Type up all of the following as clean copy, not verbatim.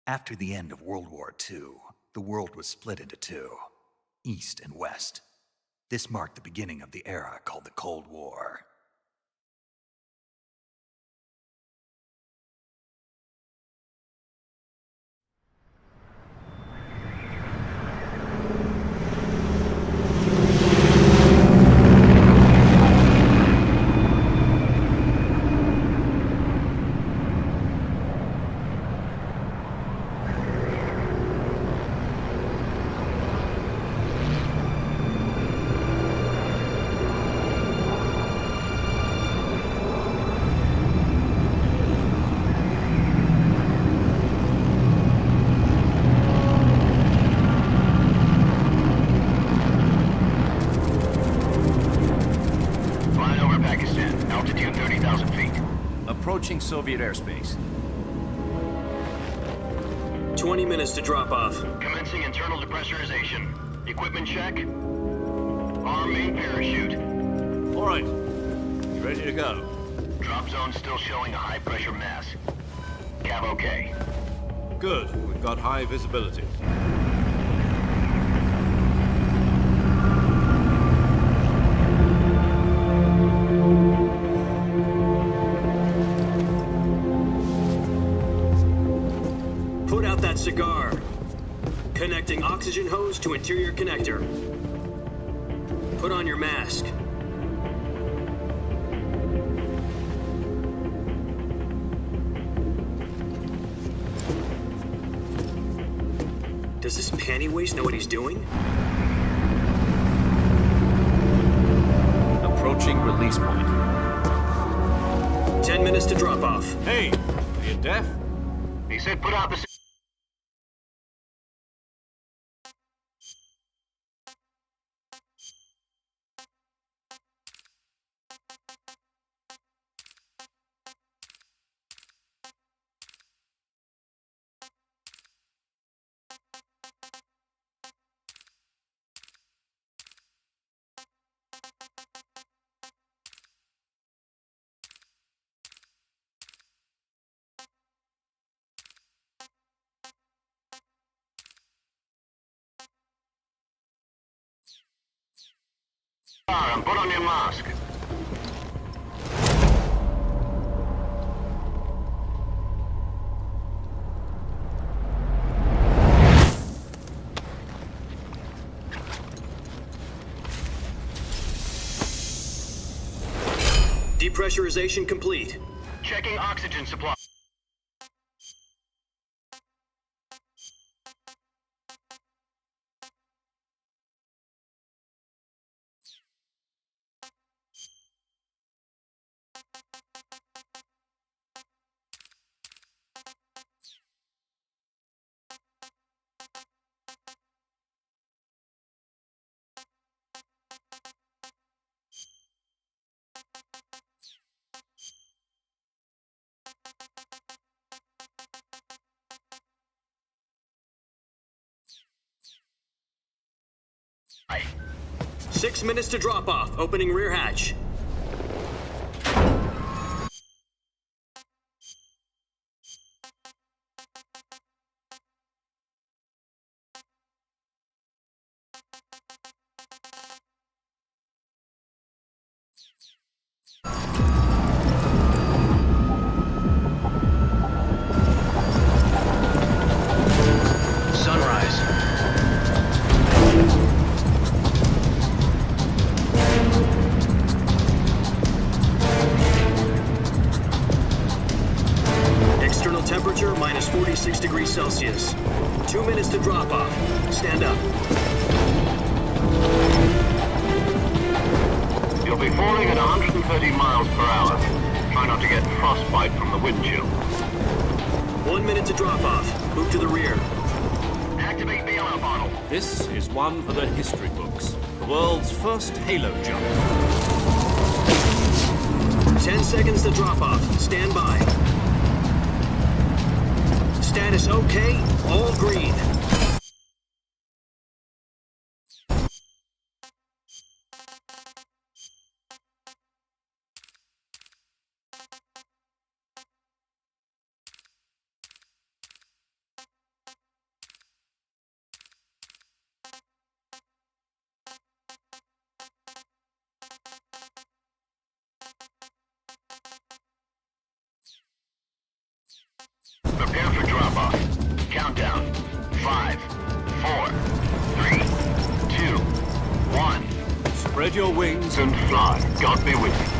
After the end of World War II, the world was split into two, East and West. This marked the beginning of the era called the Cold War. Approaching Soviet airspace. 20 minutes to drop off. Commencing internal depressurization. Equipment check. Arm main parachute. All right. You ready to go? Drop zone still showing a high pressure mass. Cav okay. Good. We've got high visibility. Put out that cigar. Connecting oxygen hose to interior connector. Put on your mask. Does this panty waste know what he's doing? Approaching release point. 10 minutes to drop off. Hey, are you deaf? He said put out the... And put on your mask. Depressurization complete. Checking oxygen supply. Aye. 6 minutes to drop off. Opening rear hatch. Sunrise. External temperature minus 46 degrees Celsius. 2 minutes to drop off. Stand up. You'll be falling at 130 miles per hour. Try not to get frostbite from the wind chill. 1 minute to drop off. Move to the rear. Activate the alarm bottle. This is one for the history books. The world's first halo jump. 10 seconds to drop off. Stand by. Status okay. All green. Spread your wings And fly. God be with you.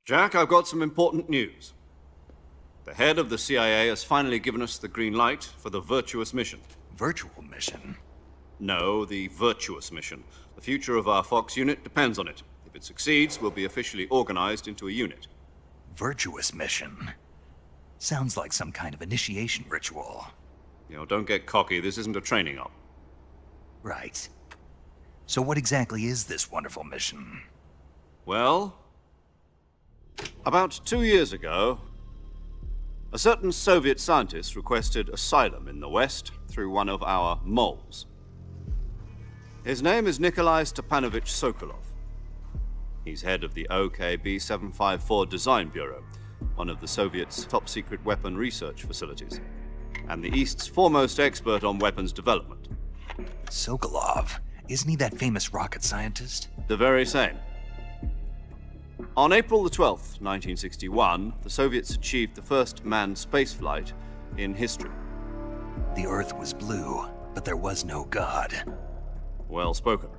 Jack, I've got some important news. The head of the CIA has finally given us the green light for the virtuous mission. Virtual mission? No, the virtuous mission. The future of our Fox unit depends on it. If it succeeds, we'll be officially organized into a unit. Virtuous mission? Sounds like some kind of initiation ritual. You know, don't get cocky. This isn't a training op. Right. So what exactly is this wonderful mission? Well, about 2 years ago, a certain Soviet scientist requested asylum in the West through one of our moles. His name is Nikolai Stepanovich Sokolov. He's head of the OKB 754 Design Bureau, one of the Soviets' top-secret weapon research facilities, and the East's foremost expert on weapons development. Sokolov? Isn't he that famous rocket scientist? The very same. On April the 12th, 1961, the Soviets achieved the first manned spaceflight in history. The Earth was blue, but there was no God. Well spoken.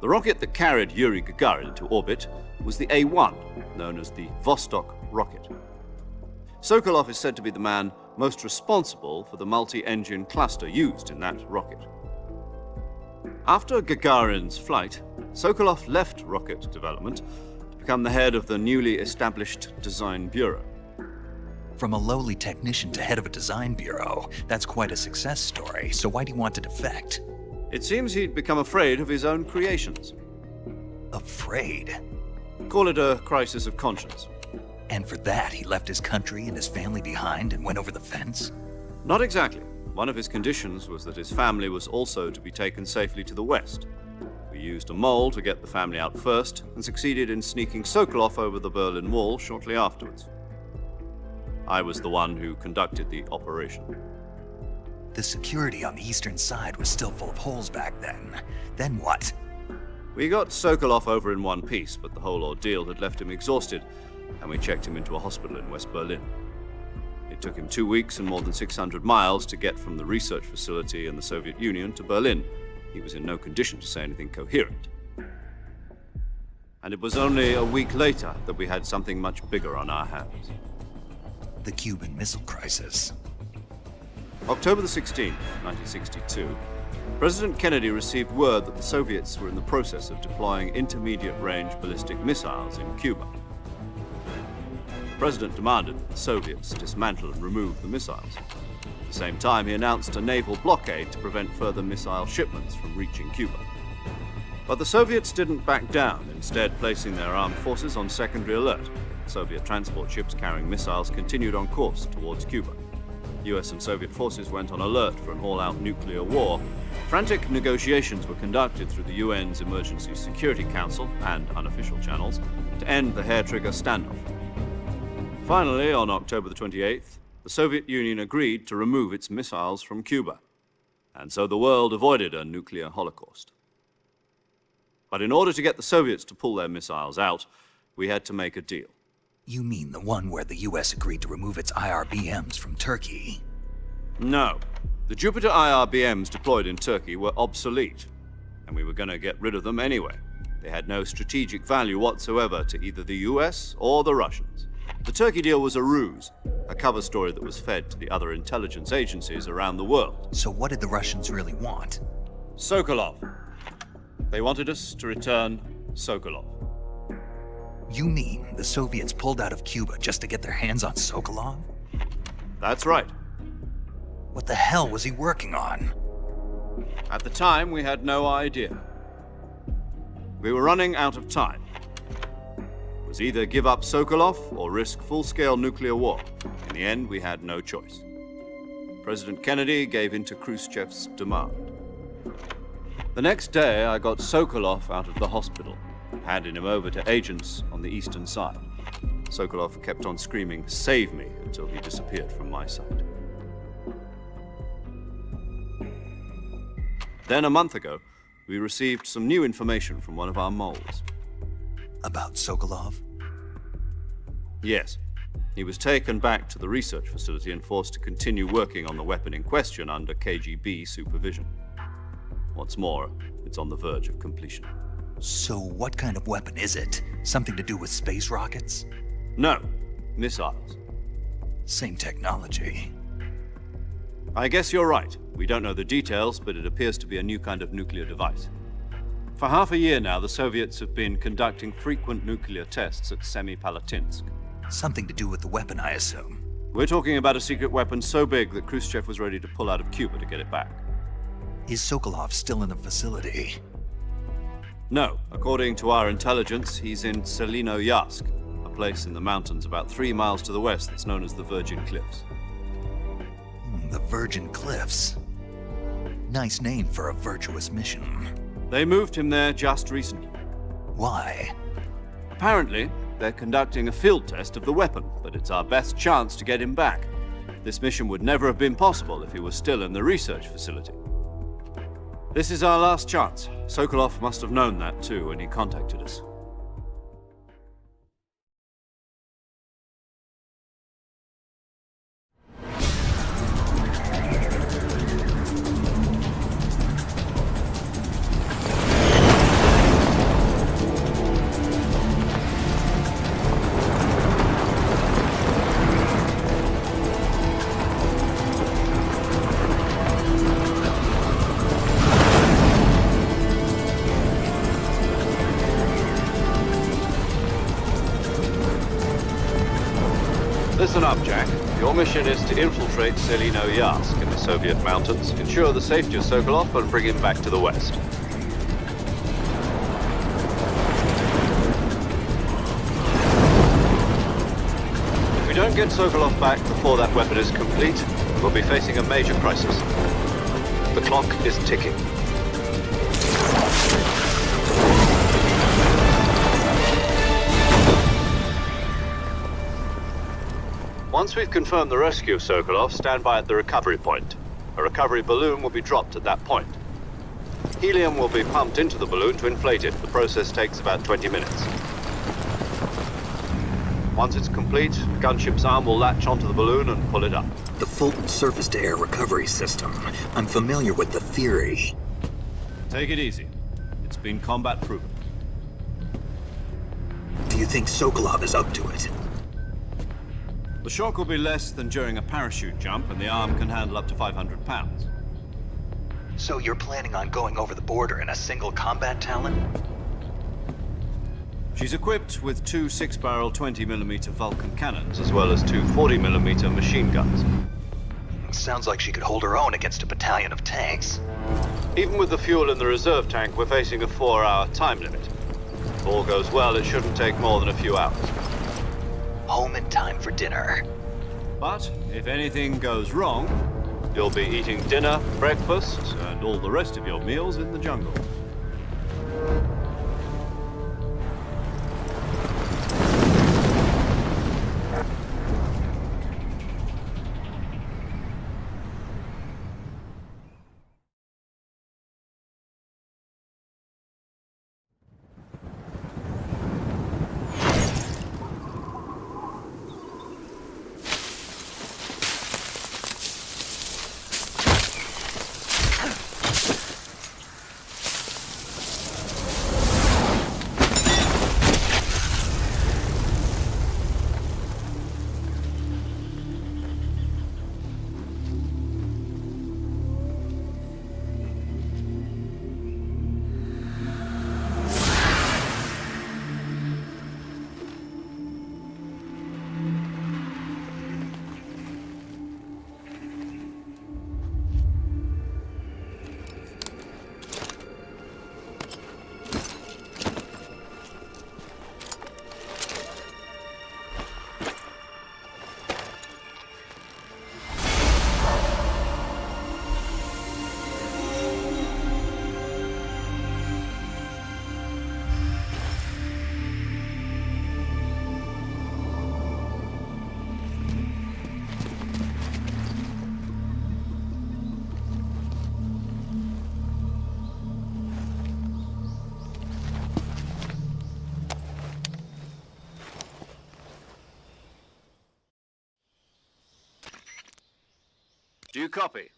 The rocket that carried Yuri Gagarin to orbit was the A-1, known as the Vostok rocket. Sokolov is said to be the man most responsible for the multi-engine cluster used in that rocket. After Gagarin's flight, Sokolov left rocket development to become the head of the newly established Design Bureau. From a lowly technician to head of a design bureau, that's quite a success story, so why do you want to defect? It seems he'd become afraid of his own creations. Afraid? Call it a crisis of conscience. And for that, he left his country and his family behind and went over the fence? Not exactly. One of his conditions was that his family was also to be taken safely to the West. We used a mole to get the family out first and succeeded in sneaking Sokolov over the Berlin Wall shortly afterwards. I was the one who conducted the operation. The security on the eastern side was still full of holes back then. Then what? We got Sokolov over in one piece, but the whole ordeal had left him exhausted, and we checked him into a hospital in West Berlin. It took him 2 weeks and more than 600 miles to get from the research facility in the Soviet Union to Berlin. He was in no condition to say anything coherent. And it was only a week later that we had something much bigger on our hands. The Cuban Missile Crisis. October the 16th, 1962, President Kennedy received word that the Soviets were in the process of deploying intermediate-range ballistic missiles in Cuba. The President demanded that the Soviets dismantle and remove the missiles. At the same time, he announced a naval blockade to prevent further missile shipments from reaching Cuba. But the Soviets didn't back down, instead placing their armed forces on secondary alert. Soviet transport ships carrying missiles continued on course towards Cuba. US and Soviet forces went on alert for an all-out nuclear war. Frantic negotiations were conducted through the UN's Emergency Security Council and unofficial channels to end the hair-trigger standoff. Finally, on October the 28th, the Soviet Union agreed to remove its missiles from Cuba, and so the world avoided a nuclear holocaust. But in order to get the Soviets to pull their missiles out, we had to make a deal. You mean the one where the US agreed to remove its IRBMs from Turkey? No. The Jupiter IRBMs deployed in Turkey were obsolete, and we were going to get rid of them anyway. They had no strategic value whatsoever to either the US or the Russians. The Turkey deal was a ruse, a cover story that was fed to the other intelligence agencies around the world. So what did the Russians really want? Sokolov. They wanted us to return Sokolov. You mean the Soviets pulled out of Cuba just to get their hands on Sokolov? That's right. What the hell was he working on? At the time, we had no idea. We were running out of time. It was either give up Sokolov or risk full-scale nuclear war. In the end, we had no choice. President Kennedy gave in to Khrushchev's demand. The next day, I got Sokolov out of the hospital, handing him over to agents on the eastern side. Sokolov kept on screaming, "Save me," until he disappeared from my sight. Then, a month ago, we received some new information from one of our moles. About Sokolov? Yes. He was taken back to the research facility and forced to continue working on the weapon in question under KGB supervision. What's more, it's on the verge of completion. So what kind of weapon is it? Something to do with space rockets? No, missiles. Same technology. I guess you're right. We don't know the details, but it appears to be a new kind of nuclear device. For half a year now, the Soviets have been conducting frequent nuclear tests at Semipalatinsk. Something to do with the weapon, I assume. We're talking about a secret weapon so big that Khrushchev was ready to pull out of Cuba to get it back. Is Sokolov still in the facility? No, according to our intelligence, he's in Selinoyarsk, a place in the mountains about 3 miles to the west that's known as the Virgin Cliffs. The Virgin Cliffs. Nice name for a virtuous mission. They moved him there just recently. Why? Apparently, they're conducting a field test of the weapon, but it's our best chance to get him back. This mission would never have been possible if he was still in the research facility. This is our last chance. Sokolov must have known that too when he contacted us. Listen up, Jack. Your mission is to infiltrate Selinoyarsk in the Soviet mountains, ensure the safety of Sokolov, and bring him back to the West. If we don't get Sokolov back before that weapon is complete, we'll be facing a major crisis. The clock is ticking. Once we've confirmed the rescue of Sokolov, stand by at the recovery point. A recovery balloon will be dropped at that point. Helium will be pumped into the balloon to inflate it. The process takes about 20 minutes. Once it's complete, the gunship's arm will latch onto the balloon and pull it up. The Fulton surface-to-air recovery system. I'm familiar with the theory. Take it easy. It's been combat proven. Do you think Sokolov is up to it? The shock will be less than during a parachute jump, and the arm can handle up to 500 pounds. So you're planning on going over the border in a single combat Talon? She's equipped with 2 6-barrel 20mm Vulcan cannons, as well as 2 40mm machine guns. Sounds like she could hold her own against a battalion of tanks. Even with the fuel in the reserve tank, we're facing a 4-hour time limit. If all goes well, it shouldn't take more than a few hours. Home in time for dinner. But if anything goes wrong, you'll be eating dinner, breakfast, and all the rest of your meals in the jungle. Do you copy?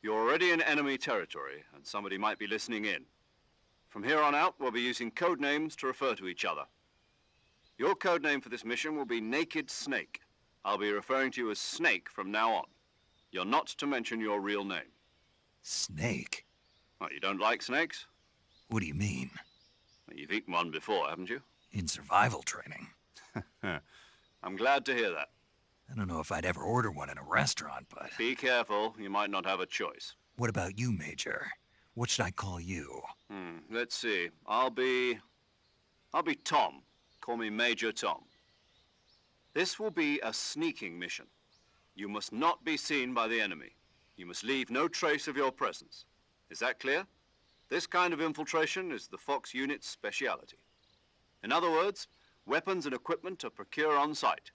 You're already in enemy territory, and somebody might be listening in. From here on out, we'll be using code names to refer to each other. Your code name for this mission will be Naked Snake. I'll be referring to you as Snake from now on. You're not to mention your real name. Snake? What, you don't like snakes? What do you mean? Well, you've eaten one before, haven't you? In survival training? I'm glad to hear that. I don't know if I'd ever order one in a restaurant, but... Be careful, you might not have a choice. What about you, Major? What should I call you? Let's see. I'll be Tom. Call me Major Tom. This will be a sneaking mission. You must not be seen by the enemy. You must leave no trace of your presence. Is that clear? This kind of infiltration is the Fox unit's speciality. In other words, weapons and equipment are procured on site.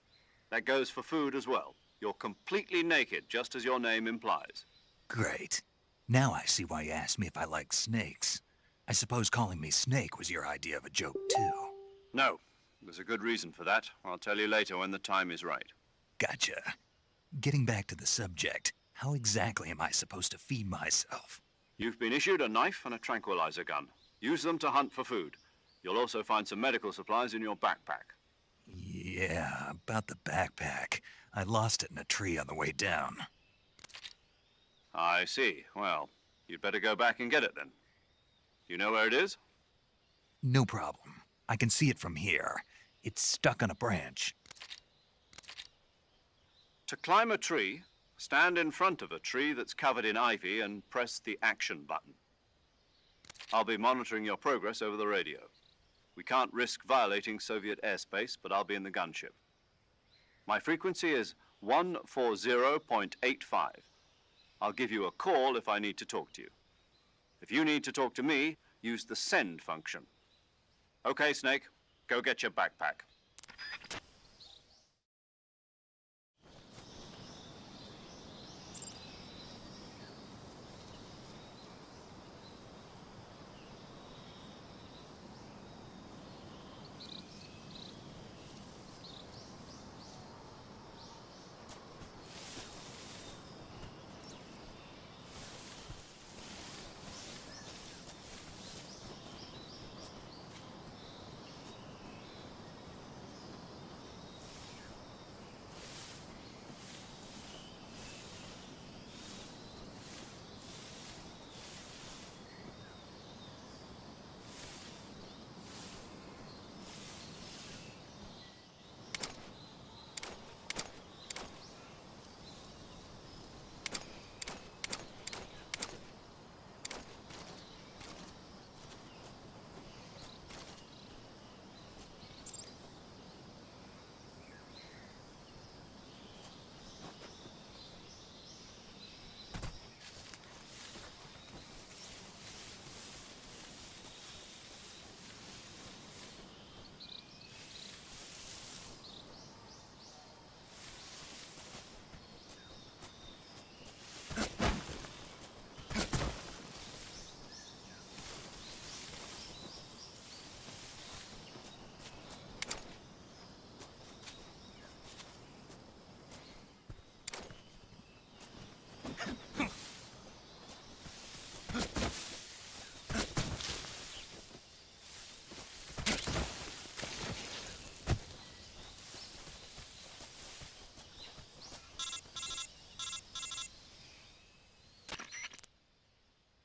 That goes for food as well. You're completely naked, just as your name implies. Great. Now I see why you asked me if I like snakes. I suppose calling me Snake was your idea of a joke, too. No, there's a good reason for that. I'll tell you later when the time is right. Gotcha. Getting back to the subject, how exactly am I supposed to feed myself? You've been issued a knife and a tranquilizer gun. Use them to hunt for food. You'll also find some medical supplies in your backpack. Yeah, about the backpack. I lost it in a tree on the way down. I see. Well, you'd better go back and get it then. You know where it is? No problem. I can see it from here. It's stuck on a branch. To climb a tree, stand in front of a tree that's covered in ivy and press the action button. I'll be monitoring your progress over the radio. We can't risk violating Soviet airspace, but I'll be in the gunship. My frequency is 140.85. I'll give you a call if I need to talk to you. If you need to talk to me, use the send function. Okay, Snake, go get your backpack.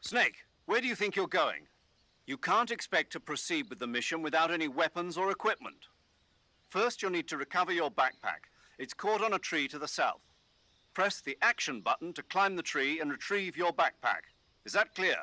Snake, where do you think you're going? You can't expect to proceed with the mission without any weapons or equipment. First, you'll need to recover your backpack. It's caught on a tree to the south. Press the action button to climb the tree and retrieve your backpack. Is that clear?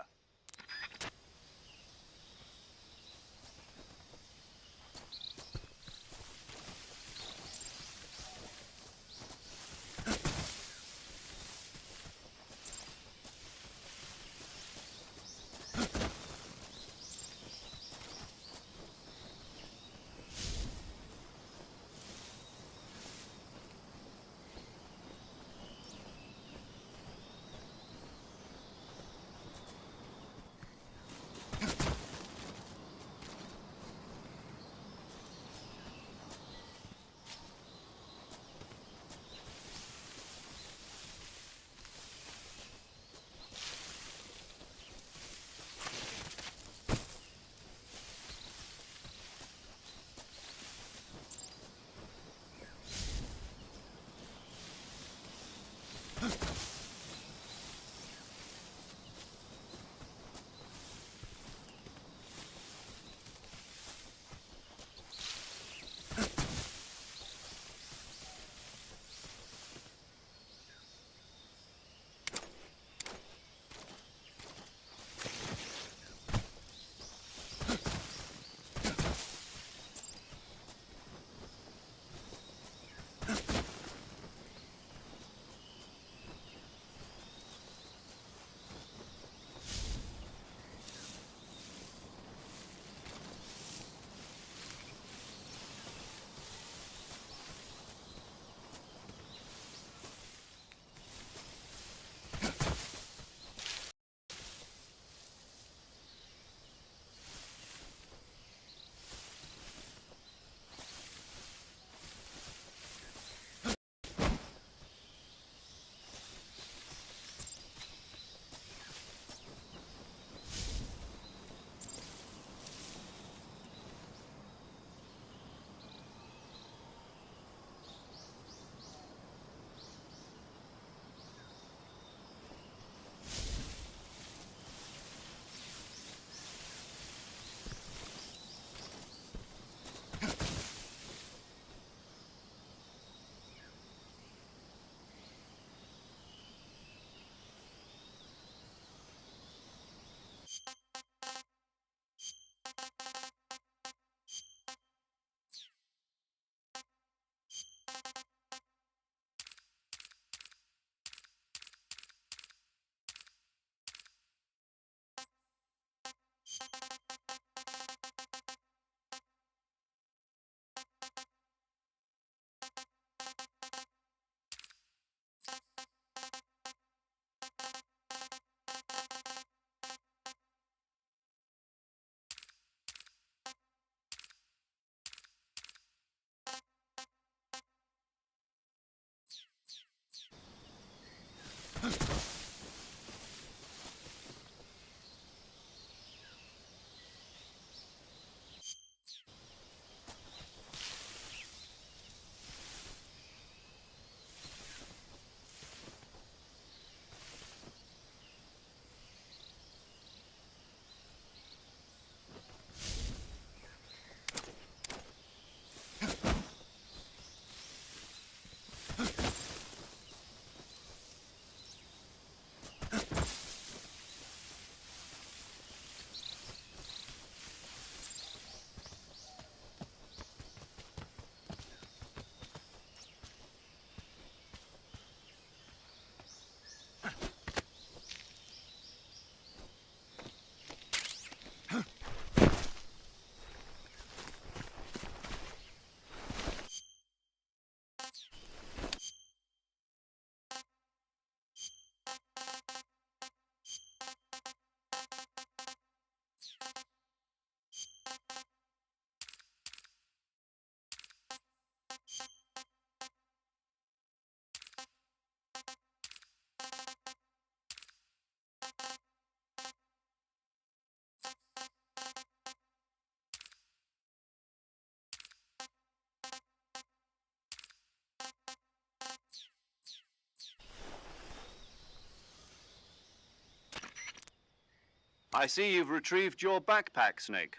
I see you've retrieved your backpack, Snake.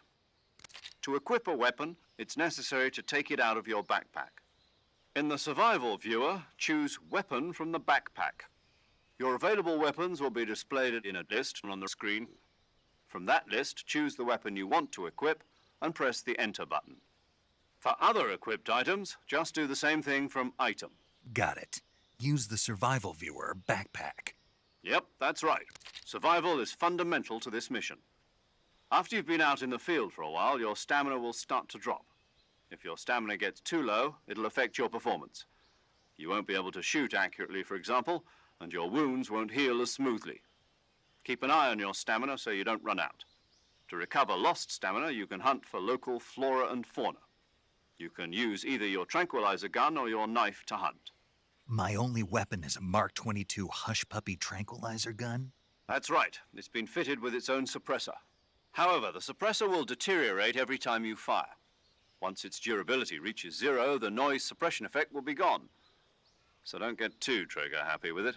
To equip a weapon, it's necessary to take it out of your backpack. In the survival viewer, choose Weapon from the backpack. Your available weapons will be displayed in a list on the screen. From that list, choose the weapon you want to equip and press the Enter button. For other equipped items, just do the same thing from Item. Got it. Use the survival viewer backpack. Yep, that's right. Survival is fundamental to this mission. After you've been out in the field for a while, your stamina will start to drop. If your stamina gets too low, it'll affect your performance. You won't be able to shoot accurately, for example, and your wounds won't heal as smoothly. Keep an eye on your stamina so you don't run out. To recover lost stamina, you can hunt for local flora and fauna. You can use either your tranquilizer gun or your knife to hunt. My only weapon is a Mark 22 Hush Puppy tranquilizer gun? That's right. It's been fitted with its own suppressor. However, the suppressor will deteriorate every time you fire. Once its durability reaches 0, the noise suppression effect will be gone. So don't get too trigger-happy with it.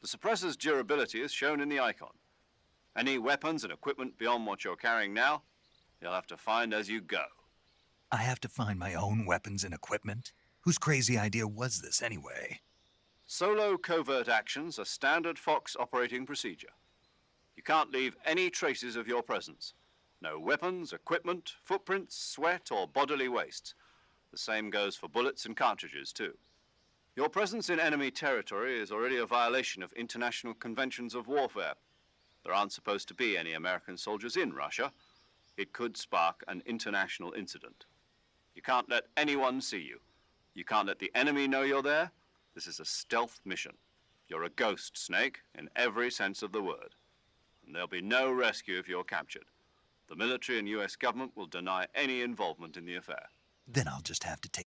The suppressor's durability is shown in the icon. Any weapons and equipment beyond what you're carrying now, you'll have to find as you go. I have to find my own weapons and equipment? Whose crazy idea was this anyway? Solo covert actions are standard Fox operating procedure. You can't leave any traces of your presence. No weapons, equipment, footprints, sweat, or bodily wastes. The same goes for bullets and cartridges, too. Your presence in enemy territory is already a violation of international conventions of warfare. There aren't supposed to be any American soldiers in Russia. It could spark an international incident. You can't let anyone see you. You can't let the enemy know you're there. This is a stealth mission. You're a ghost, Snake, in every sense of the word. And there'll be no rescue if you're captured. The military and US government will deny any involvement in the affair. Then I'll just have to take...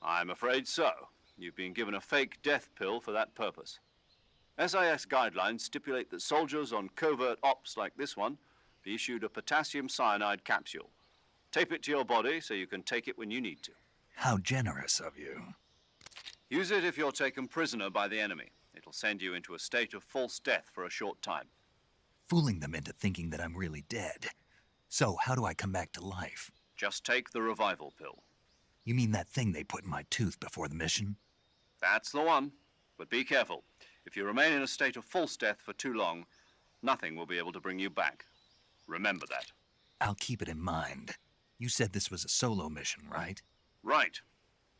I'm afraid so. You've been given a fake death pill for that purpose. SIS guidelines stipulate that soldiers on covert ops like this one be issued a potassium cyanide capsule. Tape it to your body so you can take it when you need to. How generous of you. Use it if you're taken prisoner by the enemy. It'll send you into a state of false death for a short time. Fooling them into thinking that I'm really dead. So how do I come back to life? Just take the revival pill. You mean that thing they put in my tooth before the mission? That's the one. But be careful. If you remain in a state of false death for too long, nothing will be able to bring you back. Remember that. I'll keep it in mind. You said this was a solo mission, right? Right.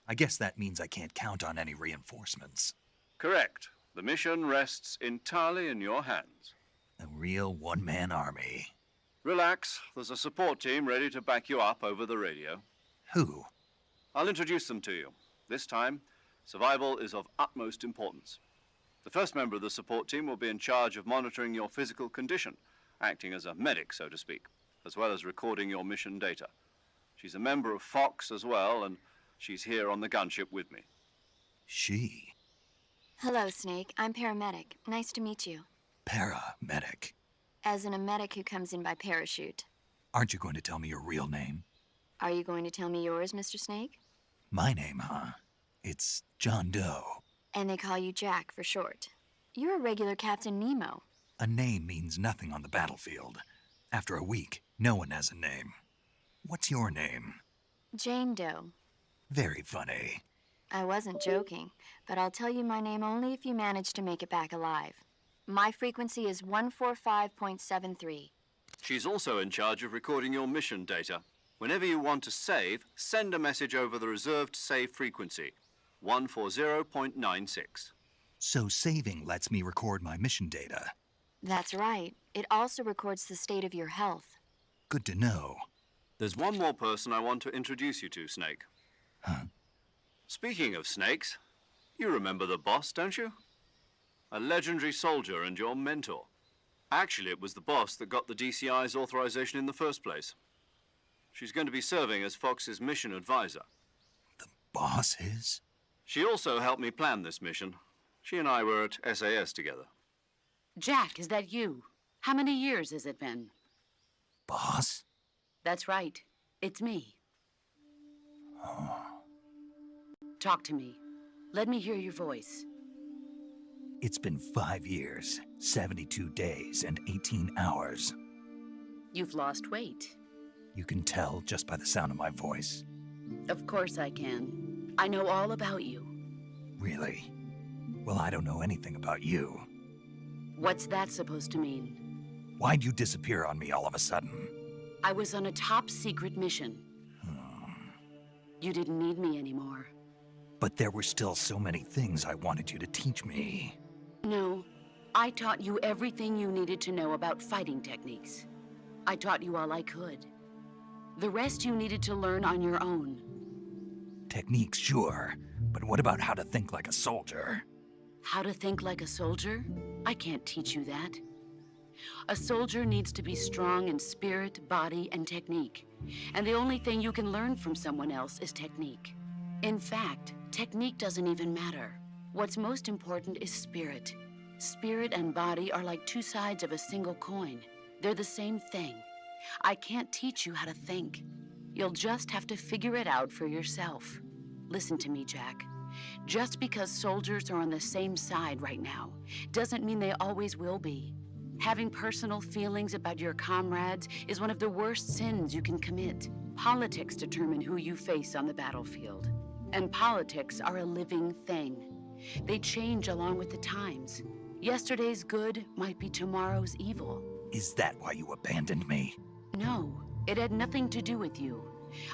I guess that means I can't count on any reinforcements. Correct. The mission rests entirely in your hands. A real one-man army. Relax. There's a support team ready to back you up over the radio. Who? I'll introduce them to you. This time, survival is of utmost importance. The first member of the support team will be in charge of monitoring your physical condition, acting as a medic, so to speak, as well as recording your mission data. She's a member of Fox as well, and she's here on the gunship with me. She? Hello, Snake. I'm paramedic. Nice to meet you. Paramedic. As in a medic who comes in by parachute. Aren't you going to tell me your real name? Are you going to tell me yours, Mr. Snake? My name, huh? It's John Doe. And they call you Jack for short. You're a regular Captain Nemo. A name means nothing on the battlefield. After a week, no one has a name. What's your name? Jane Doe. Very funny. I wasn't joking, but I'll tell you my name only if you manage to make it back alive. My frequency is 145.73. She's also in charge of recording your mission data. Whenever you want to save, send a message over the reserved save frequency, 140.96. So saving lets me record my mission data. That's right. It also records the state of your health. Good to know. There's one more person I want to introduce you to, Snake. Huh? Speaking of snakes, you remember the boss, don't you? A legendary soldier and your mentor. Actually, it was the boss that got the DCI's authorization in the first place. She's going to be serving as Fox's mission advisor. The boss is? She also helped me plan this mission. She and I were at SAS together. Jack, is that you? How many years has it been? Boss? That's right. It's me. Oh. Talk to me. Let me hear your voice. It's been 5 years, 72 days, and 18 hours. You've lost weight. You can tell just by the sound of my voice. Of course I can. I know all about you. Really? Well, I don't know anything about you. What's that supposed to mean? Why'd you disappear on me all of a sudden? I was on a top secret mission. You didn't need me anymore. But there were still so many things I wanted you to teach me. No, I taught you everything you needed to know about fighting techniques. I taught you all I could. The rest you needed to learn on your own. Techniques, sure. But what about how to think like a soldier? How to think like a soldier? I can't teach you that. A soldier needs to be strong in spirit, body, and technique. And the only thing you can learn from someone else is technique. In fact, technique doesn't even matter. What's most important is spirit. Spirit and body are like two sides of a single coin. They're the same thing. I can't teach you how to think. You'll just have to figure it out for yourself. Listen to me, Jack. Just because soldiers are on the same side right now doesn't mean they always will be. Having personal feelings about your comrades is one of the worst sins you can commit. Politics determine who you face on the battlefield. And politics are a living thing. They change along with the times. Yesterday's good might be tomorrow's evil. Is that why you abandoned me? No, it had nothing to do with you.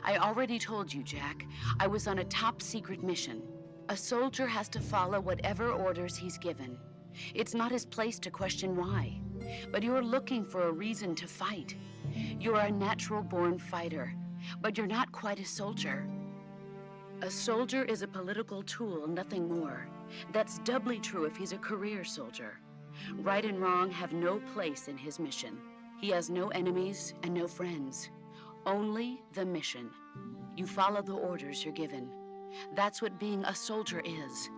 I already told you, Jack. I was on a top secret mission. A soldier has to follow whatever orders he's given. It's not his place to question why. But you're looking for a reason to fight. You're a natural-born fighter, but you're not quite a soldier. A soldier is a political tool, nothing more. That's doubly true if he's a career soldier. Right and wrong have no place in his mission. He has no enemies and no friends. Only the mission. You follow the orders you're given. That's what being a soldier is.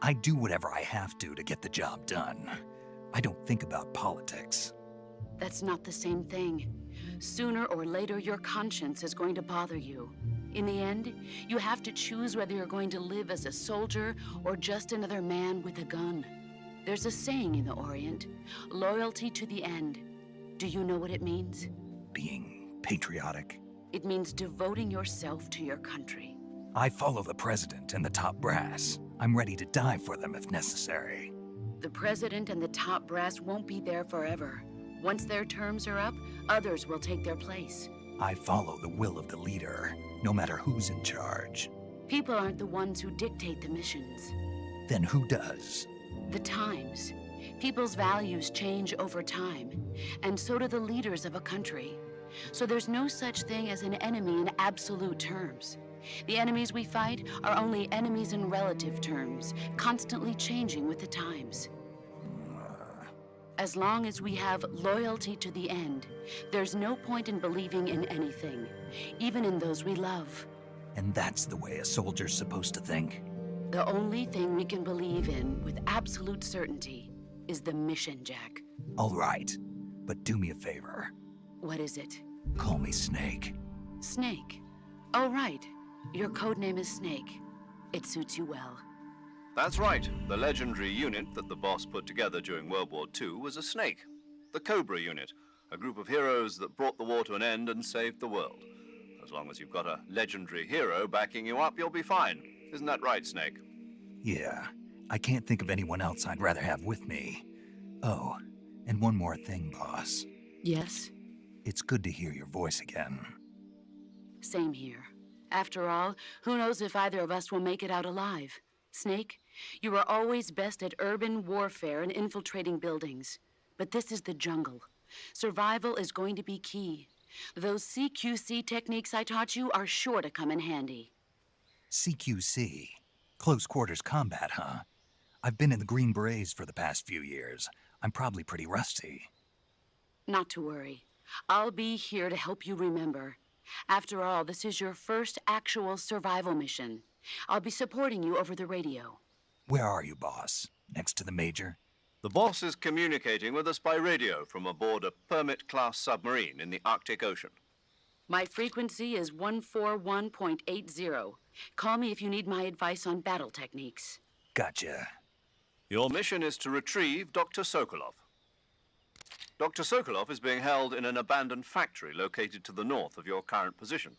I do whatever I have to get the job done. I don't think about politics. That's not the same thing. Sooner or later, your conscience is going to bother you. In the end, you have to choose whether you're going to live as a soldier or just another man with a gun. There's a saying in the Orient, loyalty to the end. Do you know what it means? Being patriotic. It means devoting yourself to your country. I follow the president and the top brass. I'm ready to die for them if necessary. The president and the top brass won't be there forever. Once their terms are up, others will take their place. I follow the will of the leader, no matter who's in charge. People aren't the ones who dictate the missions. Then who does? The times. People's values change over time, and so do the leaders of a country. So there's no such thing as an enemy in absolute terms. The enemies we fight are only enemies in relative terms, constantly changing with the times. As long as we have loyalty to the end, there's no point in believing in anything, even in those we love. And that's the way a soldier's supposed to think? The only thing we can believe in with absolute certainty is the mission, Jack. All right, but do me a favor. What is it? Call me Snake. Snake. Oh, right. Your code name is Snake. It suits you well. That's right. The legendary unit that the boss put together during World War II was a snake. The Cobra unit, a group of heroes that brought the war to an end and saved the world. As long as you've got a legendary hero backing you up, you'll be fine. Isn't that right, Snake? Yeah, I can't think of anyone else I'd rather have with me. Oh, and one more thing, boss. Yes? It's good to hear your voice again. Same here. After all, who knows if either of us will make it out alive? Snake, you are always best at urban warfare and infiltrating buildings. But this is the jungle. Survival is going to be key. Those CQC techniques I taught you are sure to come in handy. CQC? Close quarters combat, huh? I've been in the Green Berets for the past few years. I'm probably pretty rusty. Not to worry. I'll be here to help you remember. After all, this is your first actual survival mission. I'll be supporting you over the radio. Where are you, boss? Next to the Major? The boss is communicating with us by radio from aboard a Permit-class submarine in the Arctic Ocean. My frequency is 141.80. Call me if you need my advice on battle techniques. Gotcha. Your mission is to retrieve Dr. Sokolov. Dr. Sokolov is being held in an abandoned factory located to the north of your current position.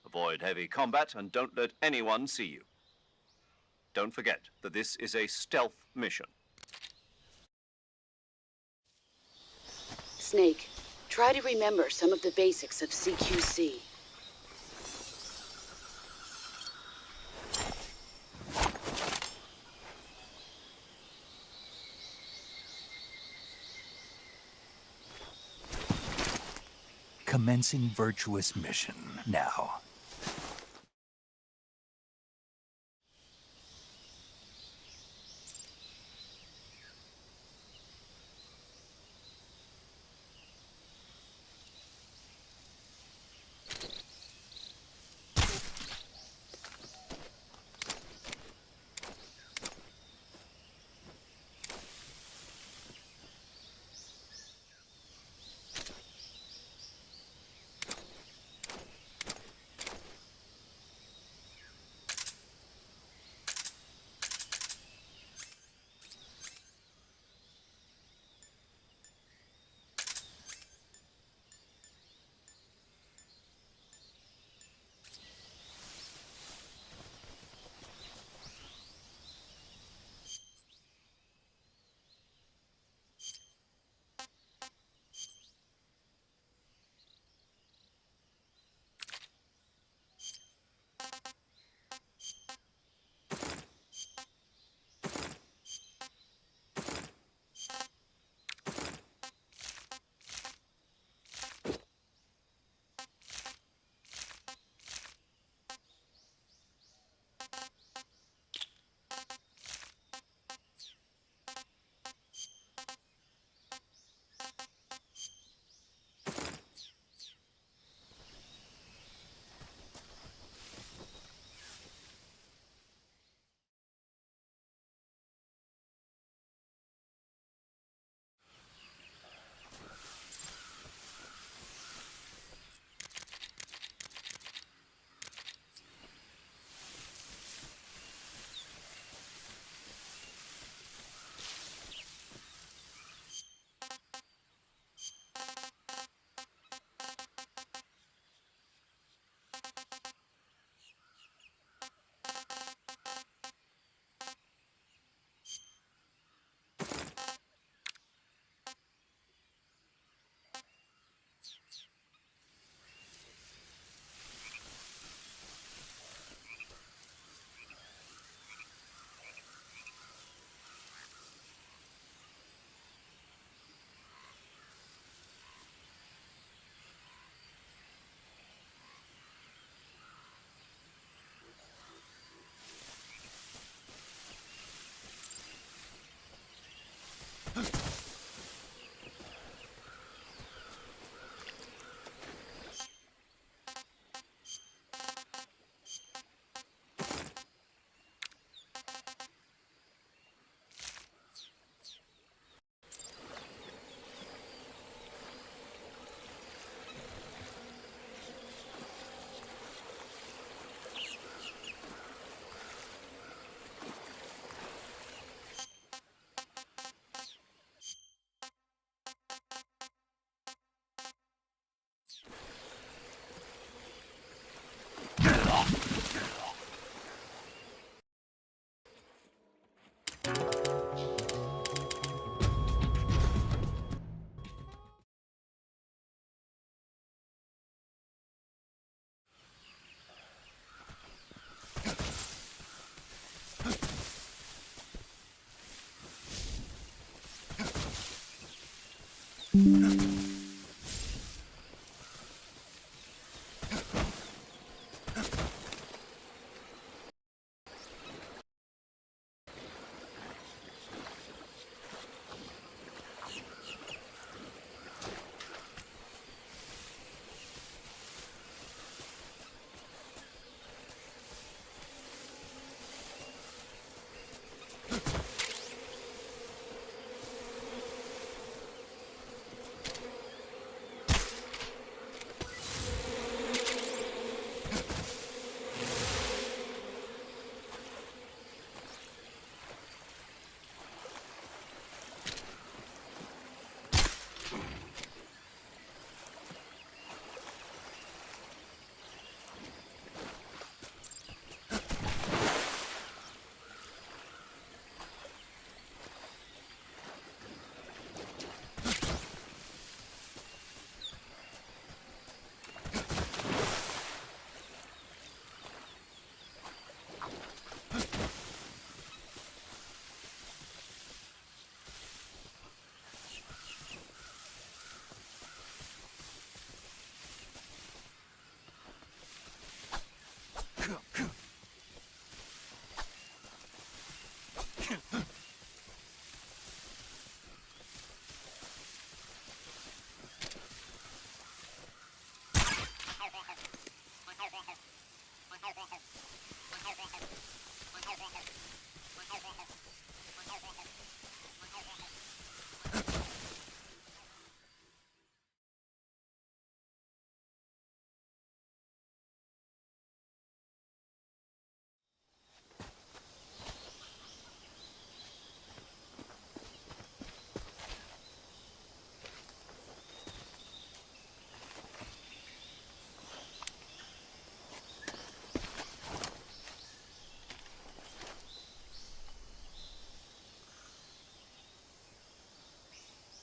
Avoid heavy combat and don't let anyone see you. Don't forget that this is a stealth mission. Snake, try to remember some of the basics of CQC. Commencing virtuous mission now.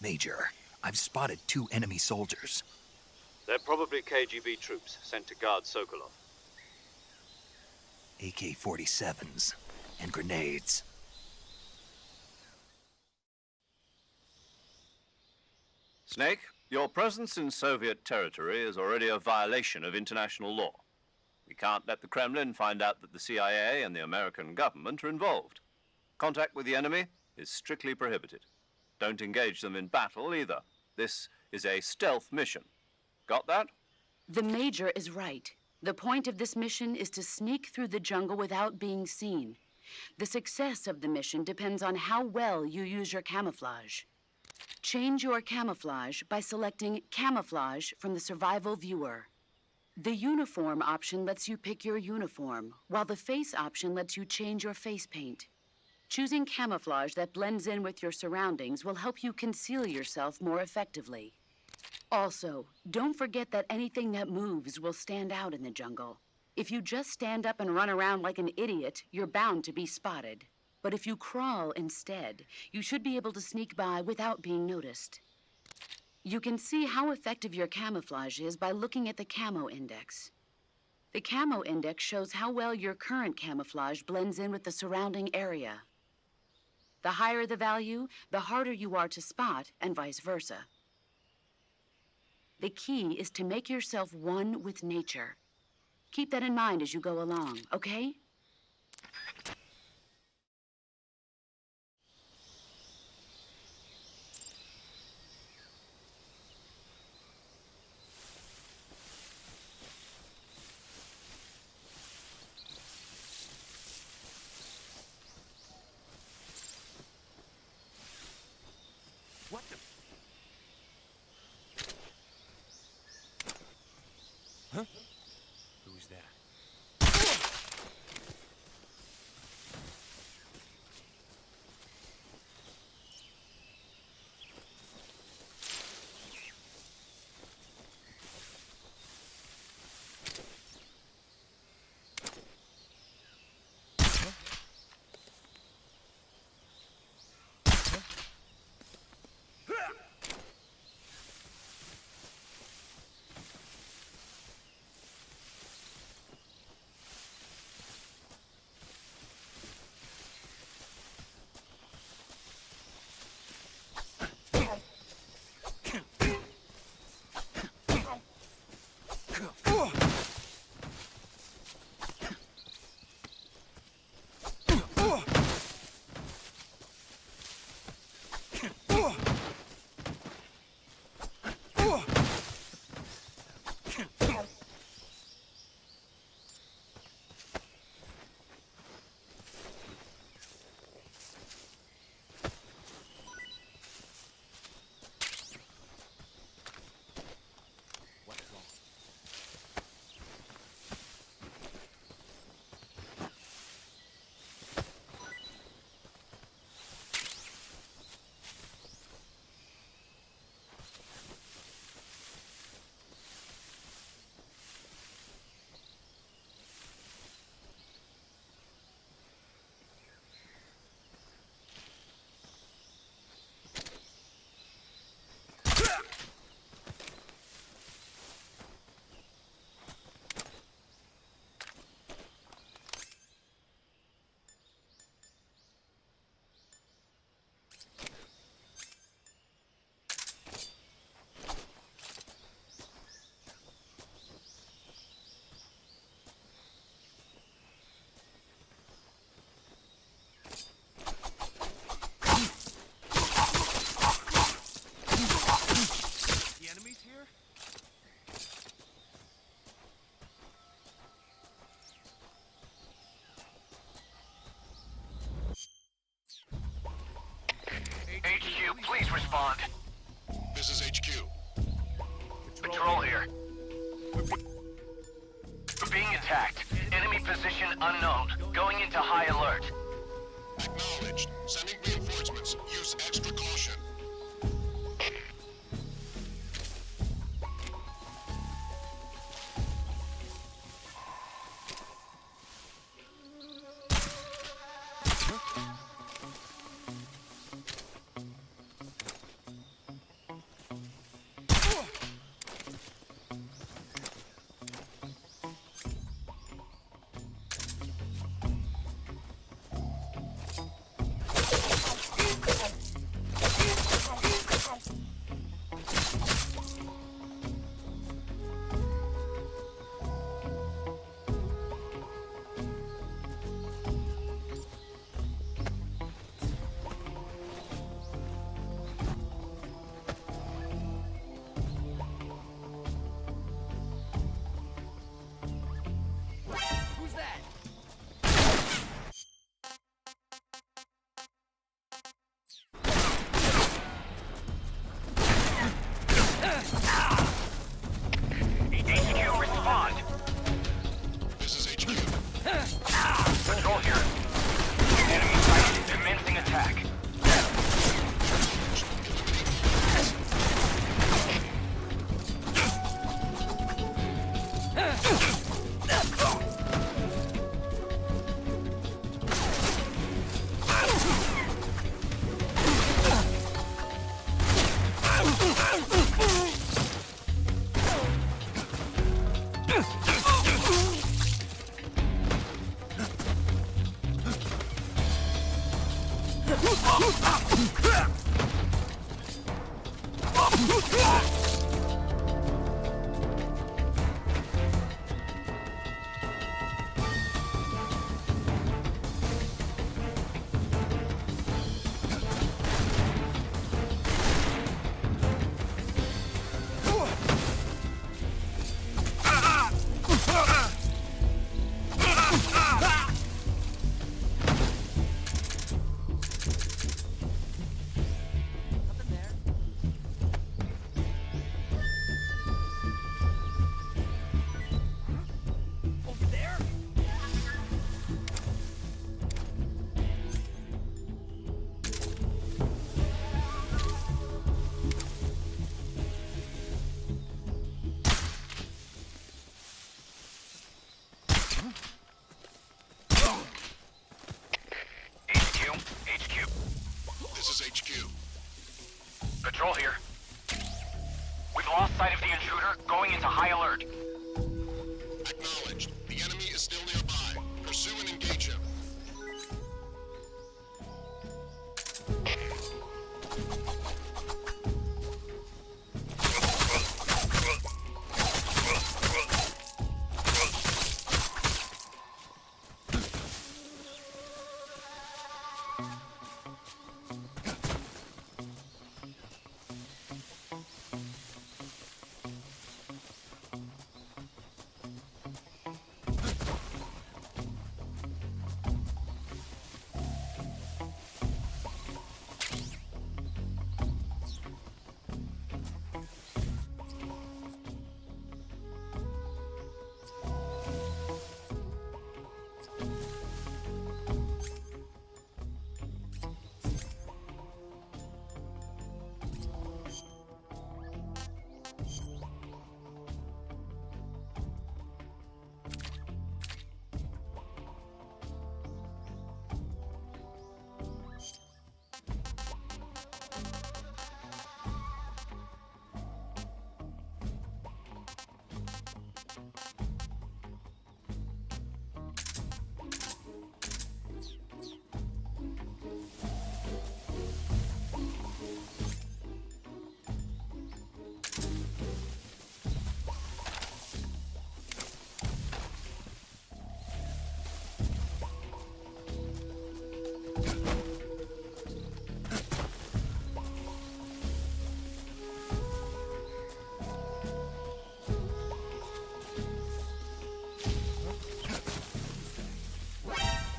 Major, I've spotted 2 enemy soldiers. They're probably KGB troops sent to guard Sokolov. AK-47s and grenades. Snake, your presence in Soviet territory is already a violation of international law. We can't let the Kremlin find out that the CIA and the American government are involved. Contact with the enemy is strictly prohibited. Don't engage them in battle either. This is a stealth mission. Got that? The Major is right. The point of this mission is to sneak through the jungle without being seen. The success of the mission depends on how well you use your camouflage. Change your camouflage by selecting Camouflage from the Survival Viewer. The Uniform option lets you pick your uniform, while the Face option lets you change your face paint. Choosing camouflage that blends in with your surroundings will help you conceal yourself more effectively. Also, don't forget that anything that moves will stand out in the jungle. If you just stand up and run around like an idiot, you're bound to be spotted. But if you crawl instead, you should be able to sneak by without being noticed. You can see how effective your camouflage is by looking at the Camo Index. The Camo Index shows how well your current camouflage blends in with the surrounding area. The higher the value, the harder you are to spot, and vice versa. The key is to make yourself one with nature. Keep that in mind as you go along, okay? respond. This is HQ. Patrol here. We're being attacked. Enemy position unknown. Going into high alert. Acknowledged. Sending reinforcements. Use extra caution. HQ, respond. This is HQ. Patrol here. Enemy sighted. Commencing attack. HQ. This is HQ. Patrol here. We've lost sight of the intruder. Going into high alert. Acknowledged. The enemy is still nearby. Pursue and engage him.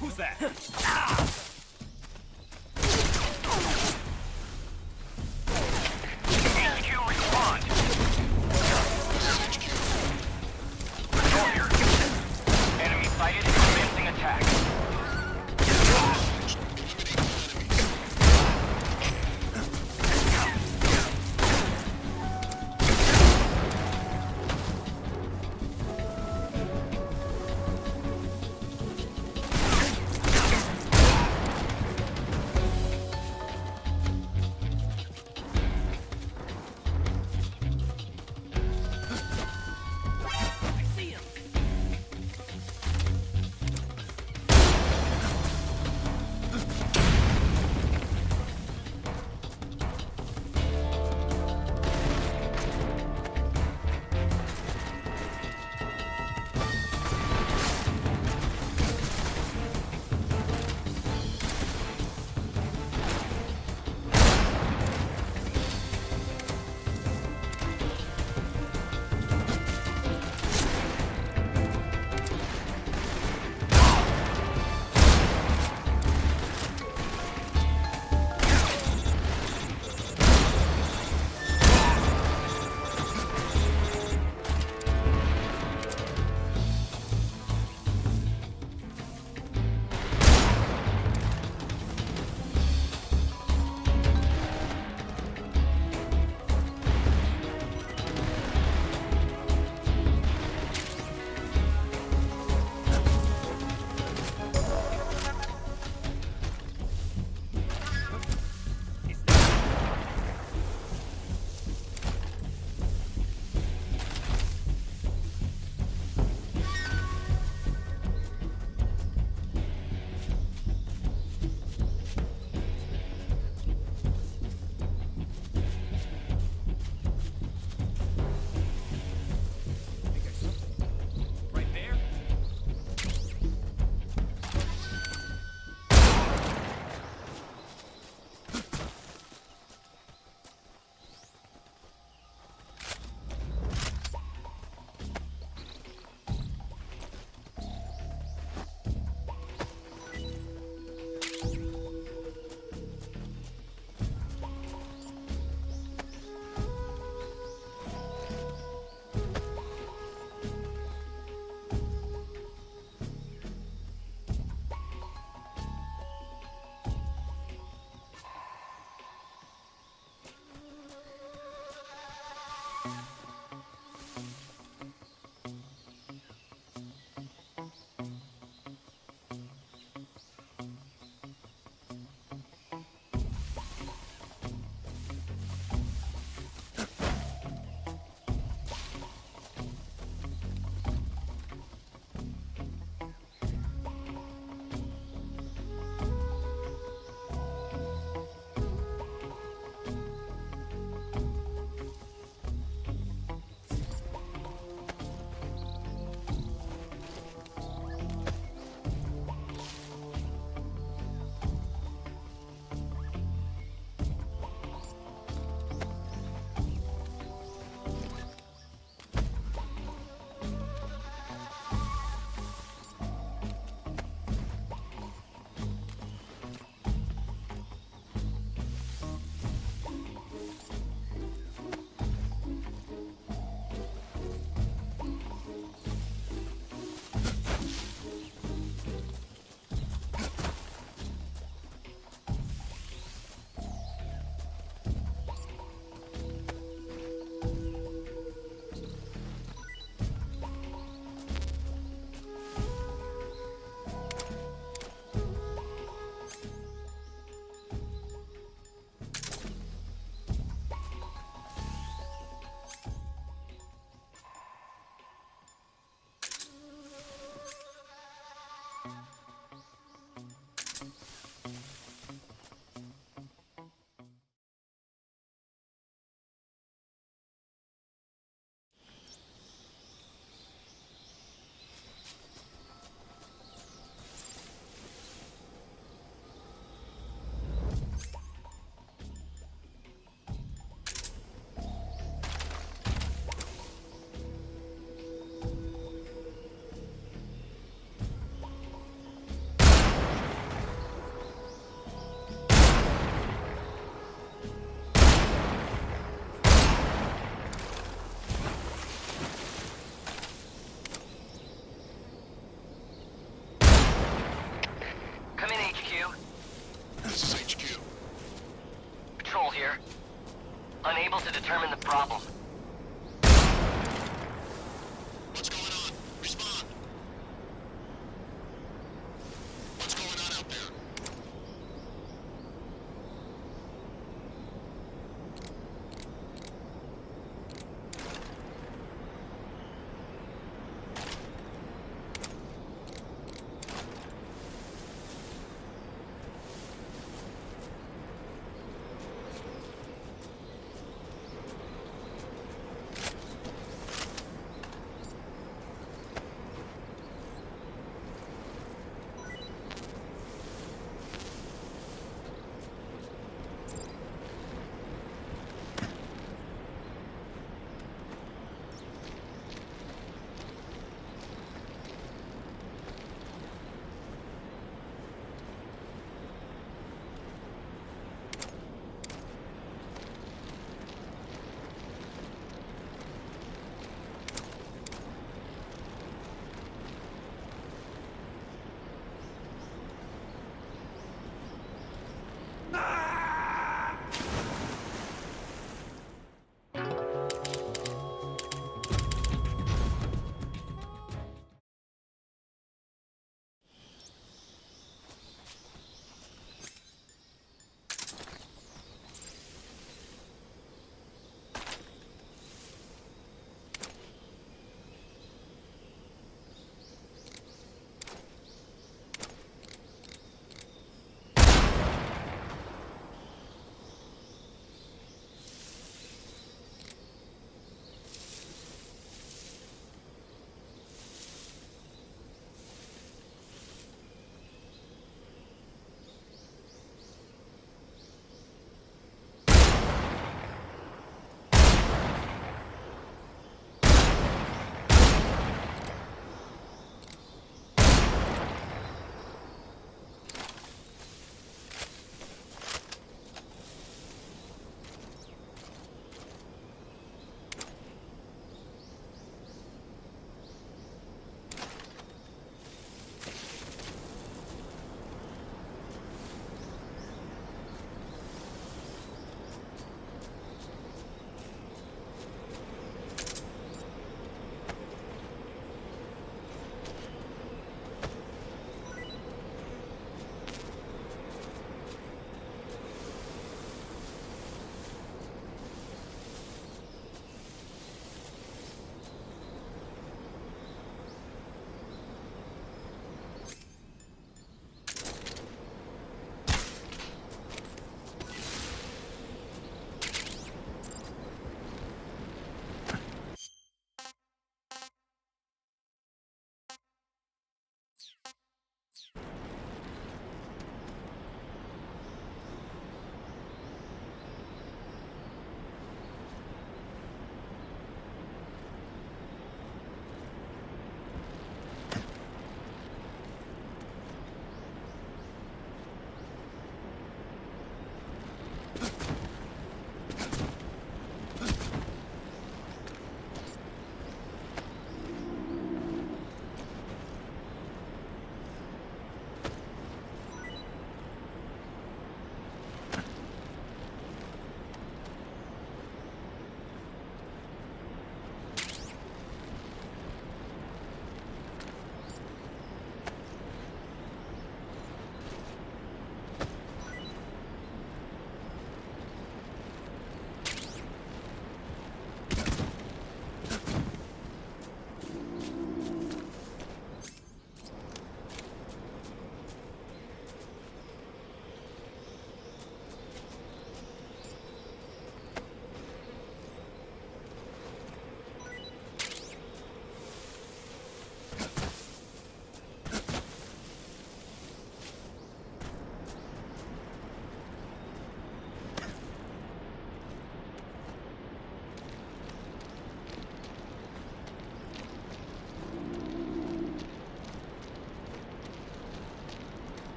Who's that? Come in, HQ. This is HQ. Patrol here. Unable to determine the problem. What's going on? Respond. What's going on out there?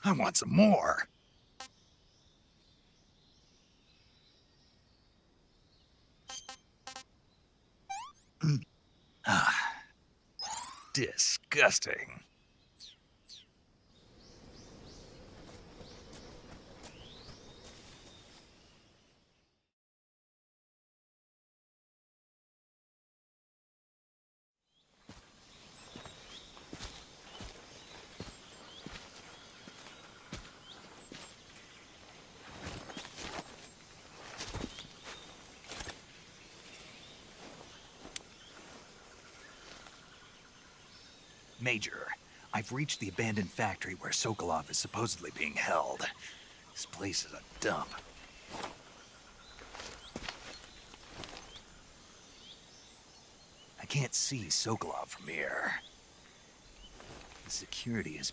I want some more. Disgusting. Major, I've reached the abandoned factory where Sokolov is supposedly being held. This place is a dump. I can't see Sokolov from here. The security is...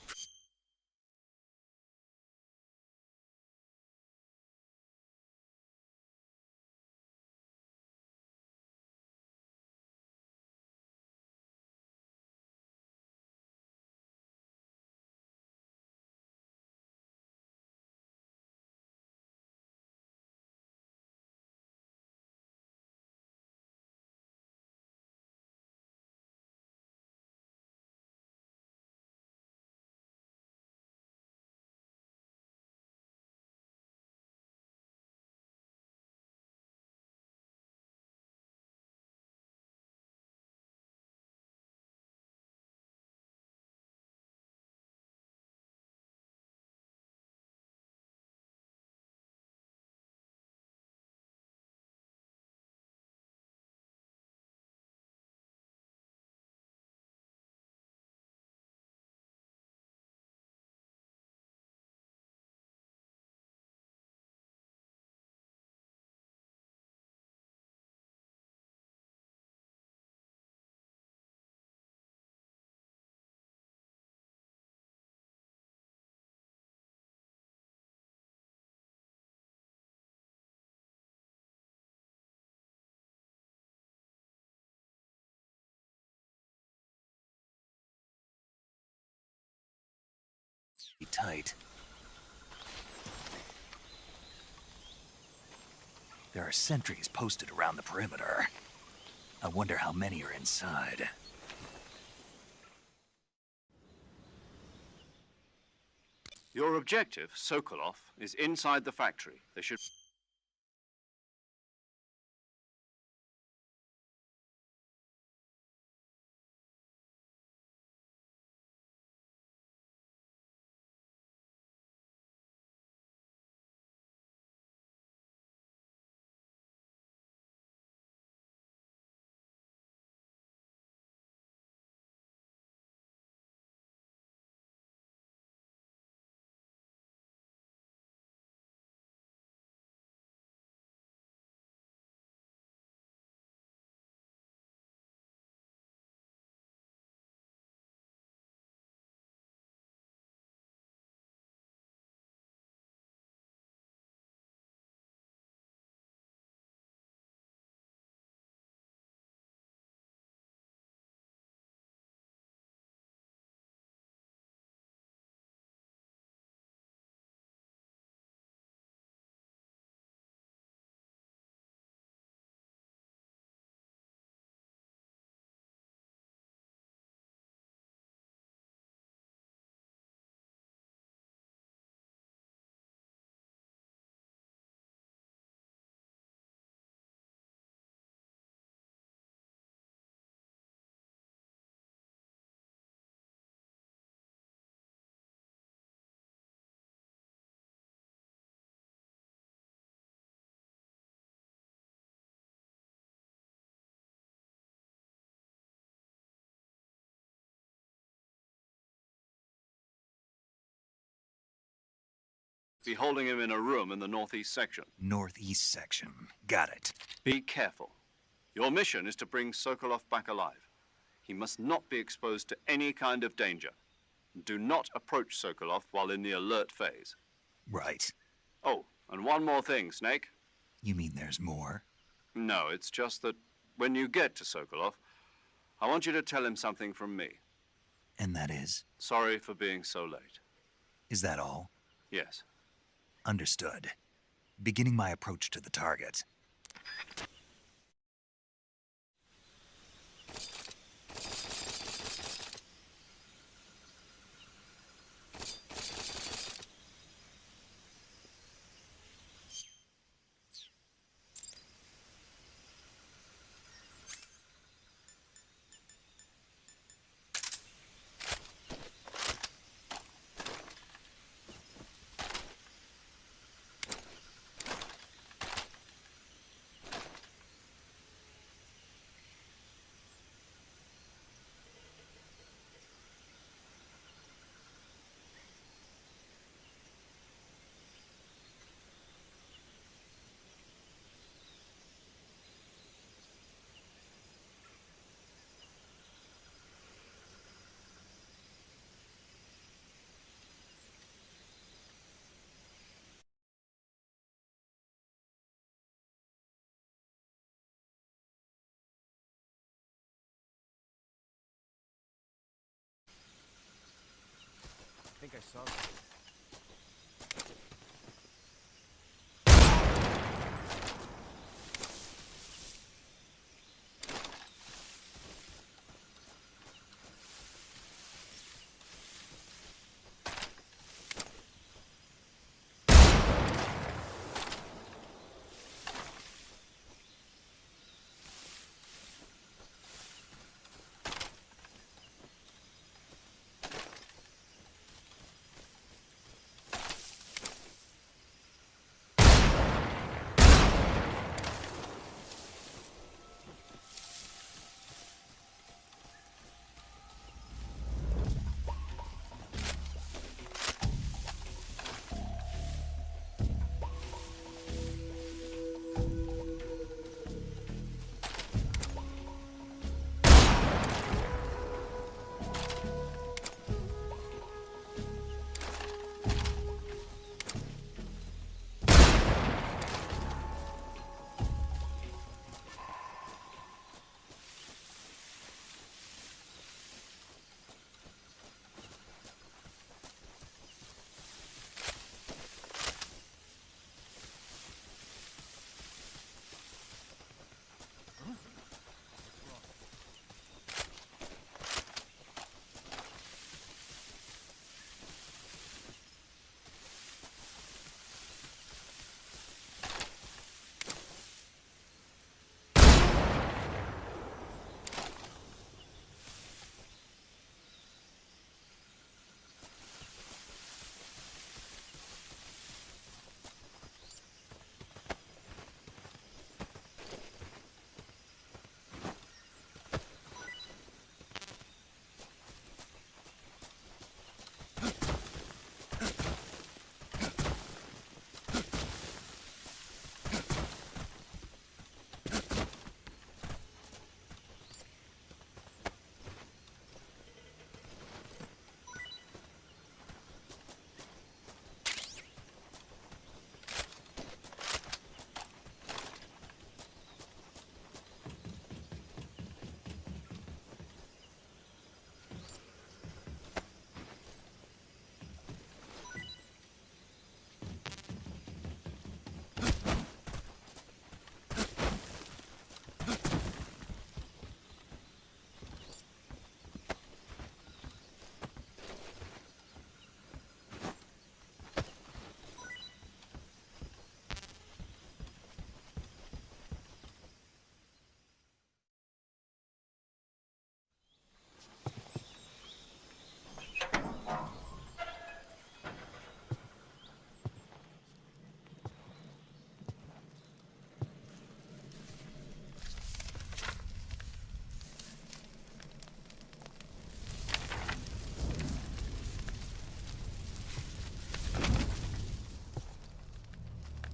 tight. There are sentries posted around the perimeter. I wonder how many are inside. Your objective, Sokolov, is inside the factory. They should... be holding him in a room in the northeast section. Northeast section. Got it. Be careful. Your mission is to bring Sokolov back alive. He must not be exposed to any kind of danger. Do not approach Sokolov while in the alert phase. Right. Oh, and one more thing, Snake. You mean there's more? No, it's just that when you get to Sokolov, I want you to tell him something from me. And that is? Sorry for being so late. Is that all? Yes. Understood. Beginning my approach to the target. I think I saw something.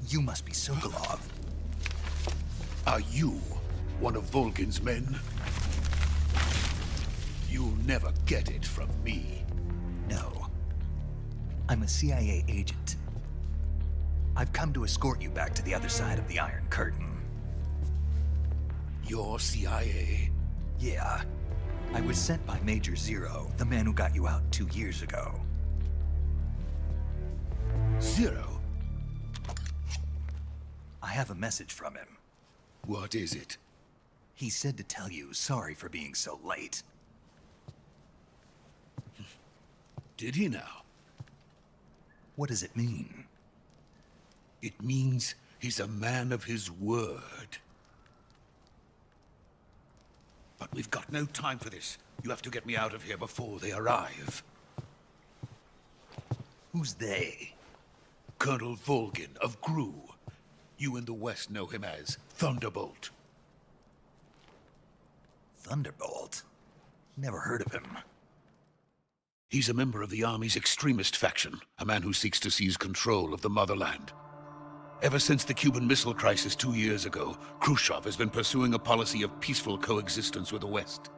You must be Sokolov. Are you one of Volgin's men? You'll never get it from me. No. I'm a CIA agent. I've come to escort you back to the other side of the Iron Curtain. You're CIA? Yeah. I was sent by Major Zero, the man who got you out 2 years ago. Zero. I have a message from him. What is it? He said to tell you sorry for being so late. Did he now? What does it mean? It means he's a man of his word. But we've got no time for this. You have to get me out of here before they arrive. Who's they? Colonel Volgin of Gru. You in the West know him as Thunderbolt. Thunderbolt? Never heard of him. He's a member of the Army's extremist faction, a man who seeks to seize control of the motherland. Ever since the Cuban Missile Crisis 2 years ago, Khrushchev has been pursuing a policy of peaceful coexistence with the West.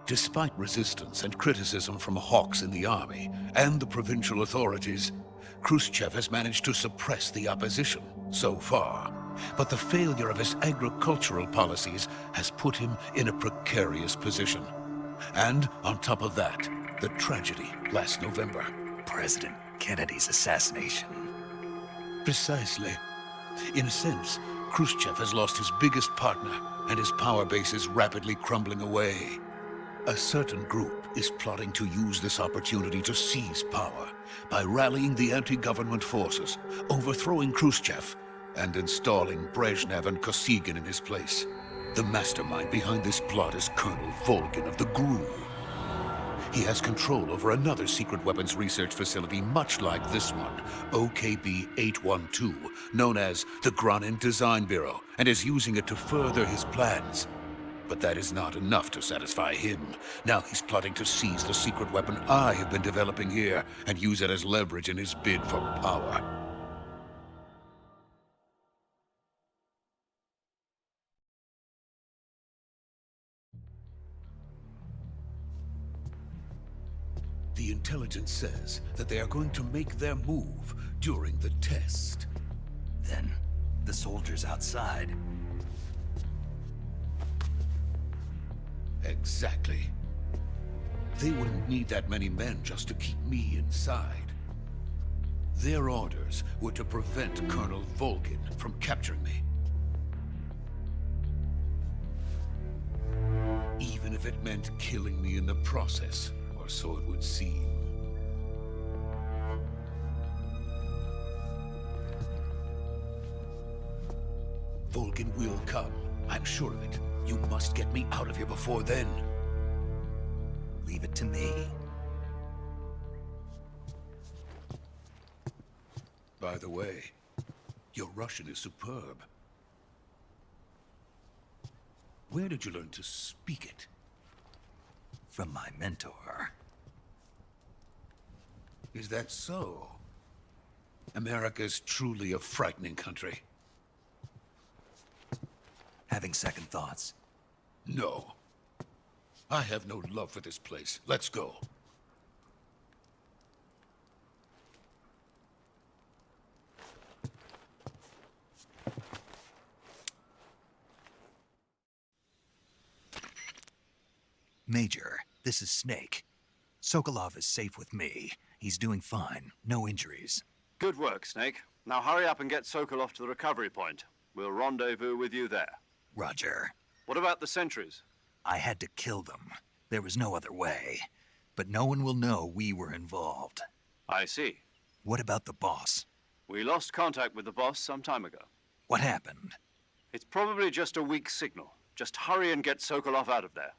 Despite resistance and criticism from hawks in the army and the provincial authorities, Khrushchev has managed to suppress the opposition so far. But the failure of his agricultural policies has put him in a precarious position. And on top of that, the tragedy last November. President Kennedy's assassination. Precisely. In a sense, Khrushchev has lost his biggest partner, and his power base is rapidly crumbling away. A certain group is plotting to use this opportunity to seize power by rallying the anti-government forces, overthrowing Khrushchev, and installing Brezhnev and Kosygin in his place. The mastermind behind this plot is Colonel Volgin of the GRU. He has control over another secret weapons research facility much like this one, OKB-812, known as the Granin Design Bureau, and is using it to further his plans. But that is not enough to satisfy him. Now he's plotting to seize the secret weapon I have been developing here and use it as leverage in his bid for power. The intelligence says that they are going to make their move during the test. Then, the soldiers outside. Exactly. They wouldn't need that many men just to keep me inside. Their orders were to prevent Colonel Volgin from capturing me. Even if it meant killing me in the process, or so it would seem. Volgin will come. I'm sure of it. You must get me out of here before then. Leave it to me. By the way, your Russian is superb. Where did you learn to speak it? From my mentor. Is that so? America's truly a frightening country. Having second thoughts. No. I have no love for this place. Let's go. Major, this is Snake. Sokolov is safe with me. He's doing fine. No injuries. Good work, Snake. Now hurry up and get Sokolov to the recovery point. We'll rendezvous with you there. Roger. What about the sentries? I had to kill them. There was no other way. But no one will know we were involved. I see. What about the boss? We lost contact with the boss some time ago. What happened? It's probably just a weak signal. Just hurry and get Sokolov out of there.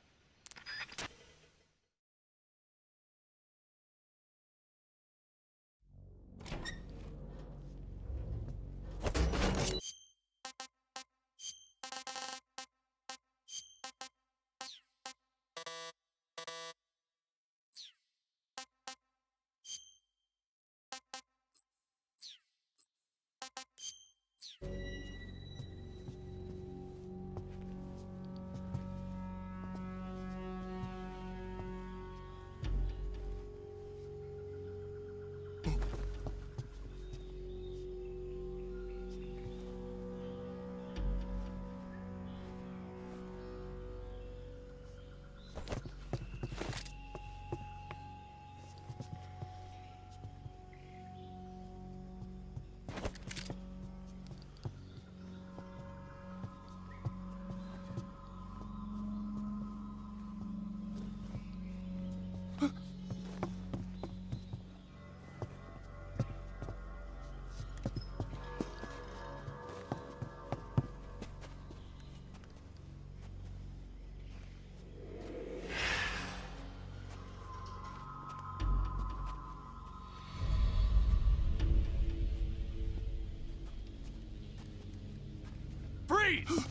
Freeze!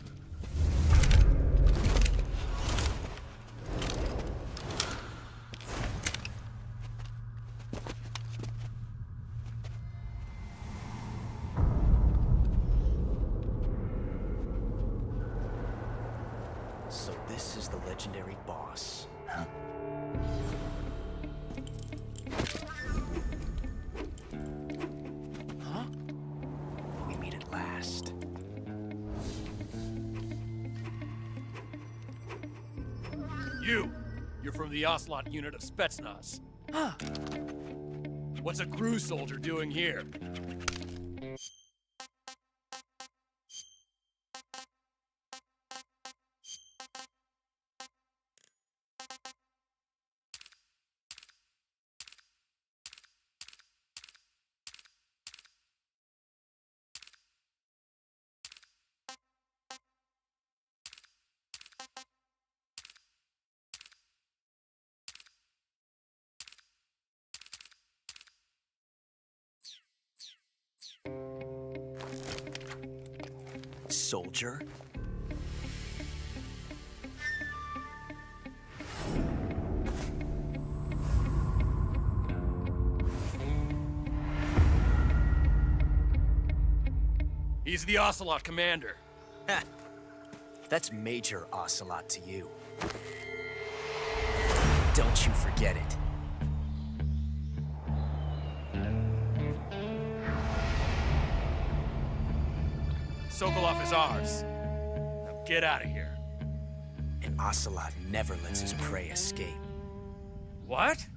So this is the legendary boss. Huh? Huh? We meet at last. You're from the Ocelot unit of Spetsnaz. Huh. What's a crew soldier doing here? Soldier? He's the Ocelot commander. Ha! That's Major Ocelot to you. Don't you forget it. Sokolov is ours. Now get out of here. And Ocelot never lets his prey escape. What?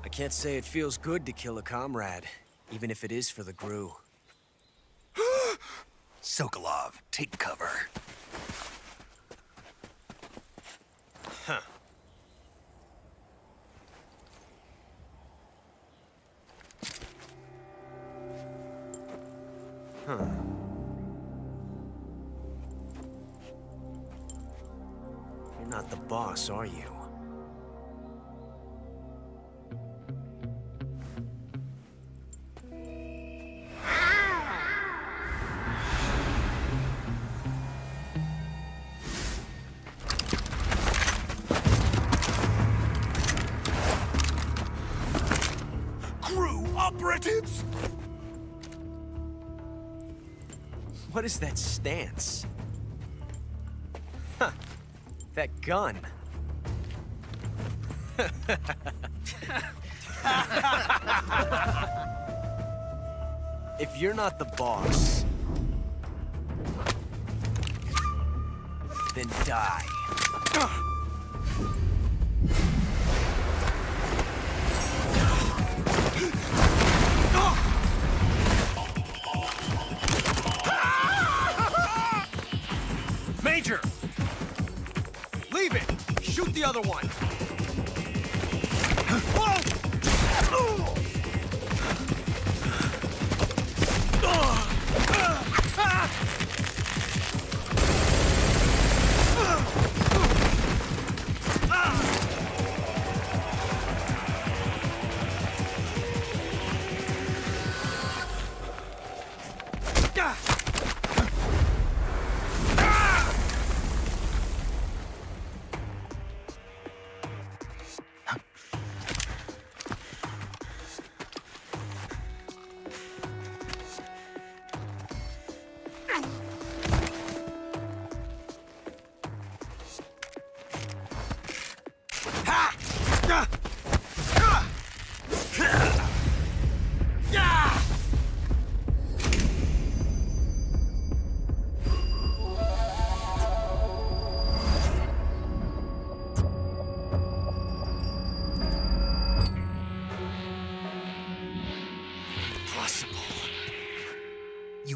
I can't say it feels good to kill a comrade, even if it is for the GRU. Sokolov, take cover. Huh. Huh. You're not the boss, are you? GRU operatives! What is that stance? Huh. That gun. If you're not the boss, then die. Major! Leave it! Shoot the other one! Whoa!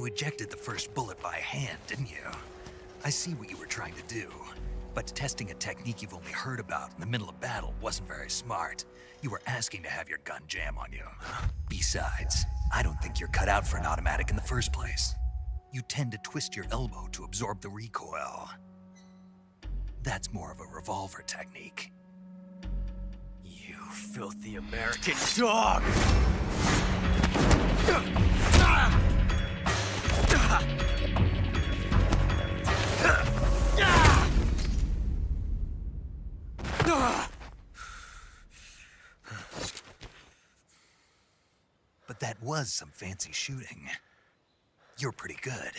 ejected the first bullet by hand, didn't you? I see what you were trying to do. But testing a technique you've only heard about in the middle of battle wasn't very smart. You were asking to have your gun jam on you. Besides, I don't think you're cut out for an automatic in the first place. You tend to twist your elbow to absorb the recoil. That's more of a revolver technique. You filthy American dog! But that was some fancy shooting. You're pretty good.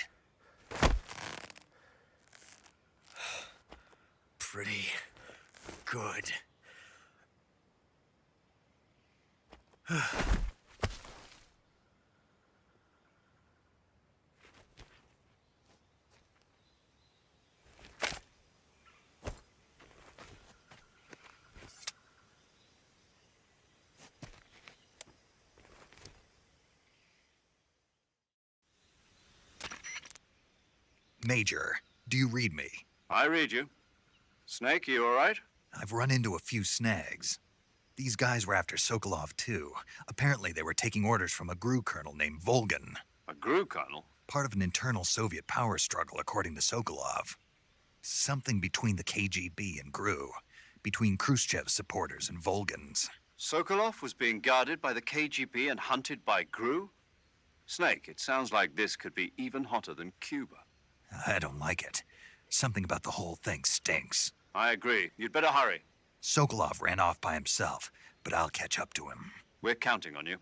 Pretty good. Major, do you read me? I read you. Snake, you all right? I've run into a few snags. These guys were after Sokolov, too. Apparently, they were taking orders from a GRU colonel named Volgan. A GRU colonel? Part of an internal Soviet power struggle, according to Sokolov. Something between the KGB and GRU. Between Khrushchev's supporters and Volgan's. Sokolov was being guarded by the KGB and hunted by GRU? Snake, it sounds like this could be even hotter than Cuba. I don't like it. Something about the whole thing stinks. I agree. You'd better hurry. Sokolov ran off by himself, but I'll catch up to him. We're counting on you.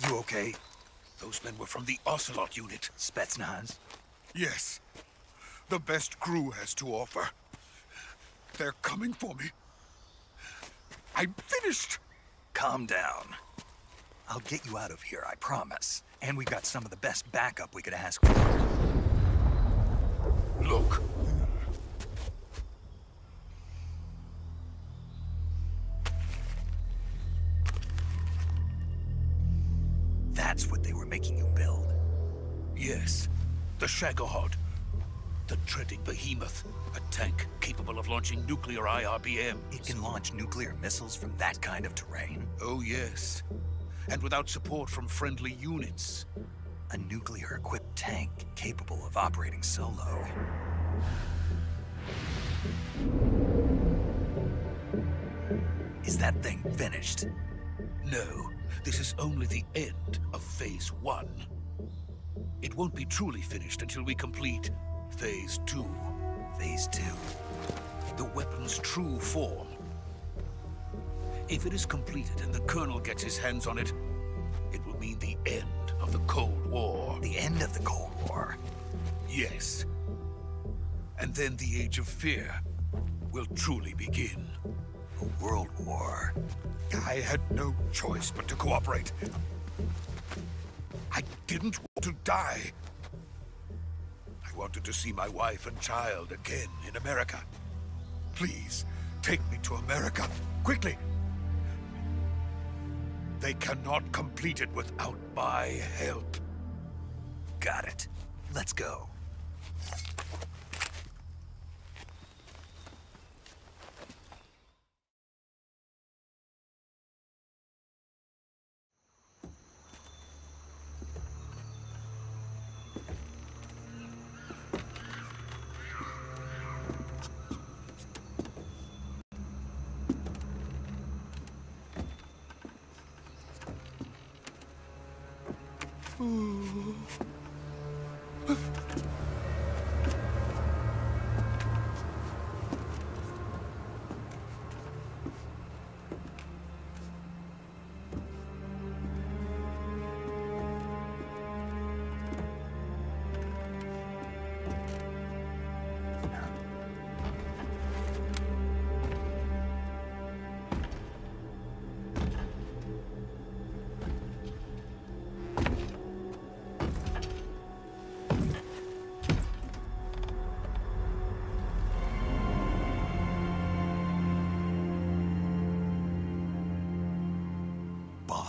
You okay? Those men were from the Ocelot unit. Spetsnaz? Yes. The best GRU has to offer. They're coming for me. I'm finished. Calm down. I'll get you out of here, I promise. And we've got some of the best backup we could ask for. Look. That's what they were making you build? Yes. The Shagohod. The treading behemoth. A tank capable of launching nuclear IRBMs. It can launch nuclear missiles from that kind of terrain? Oh, yes. And without support from friendly units. A nuclear-equipped tank capable of operating solo. Is that thing finished? No. This is only the end of Phase 1. It won't be truly finished until we complete Phase 2. Phase 2? The weapon's true form. If it is completed and the Colonel gets his hands on it, it will mean the end of the Cold War. The end of the Cold War? Yes. And then the Age of Fear will truly begin. A world war? I had no choice but to cooperate. I didn't want to die. I wanted to see my wife and child again in America. Please, take me to America, quickly. They cannot complete it without my help. Got it. Let's go.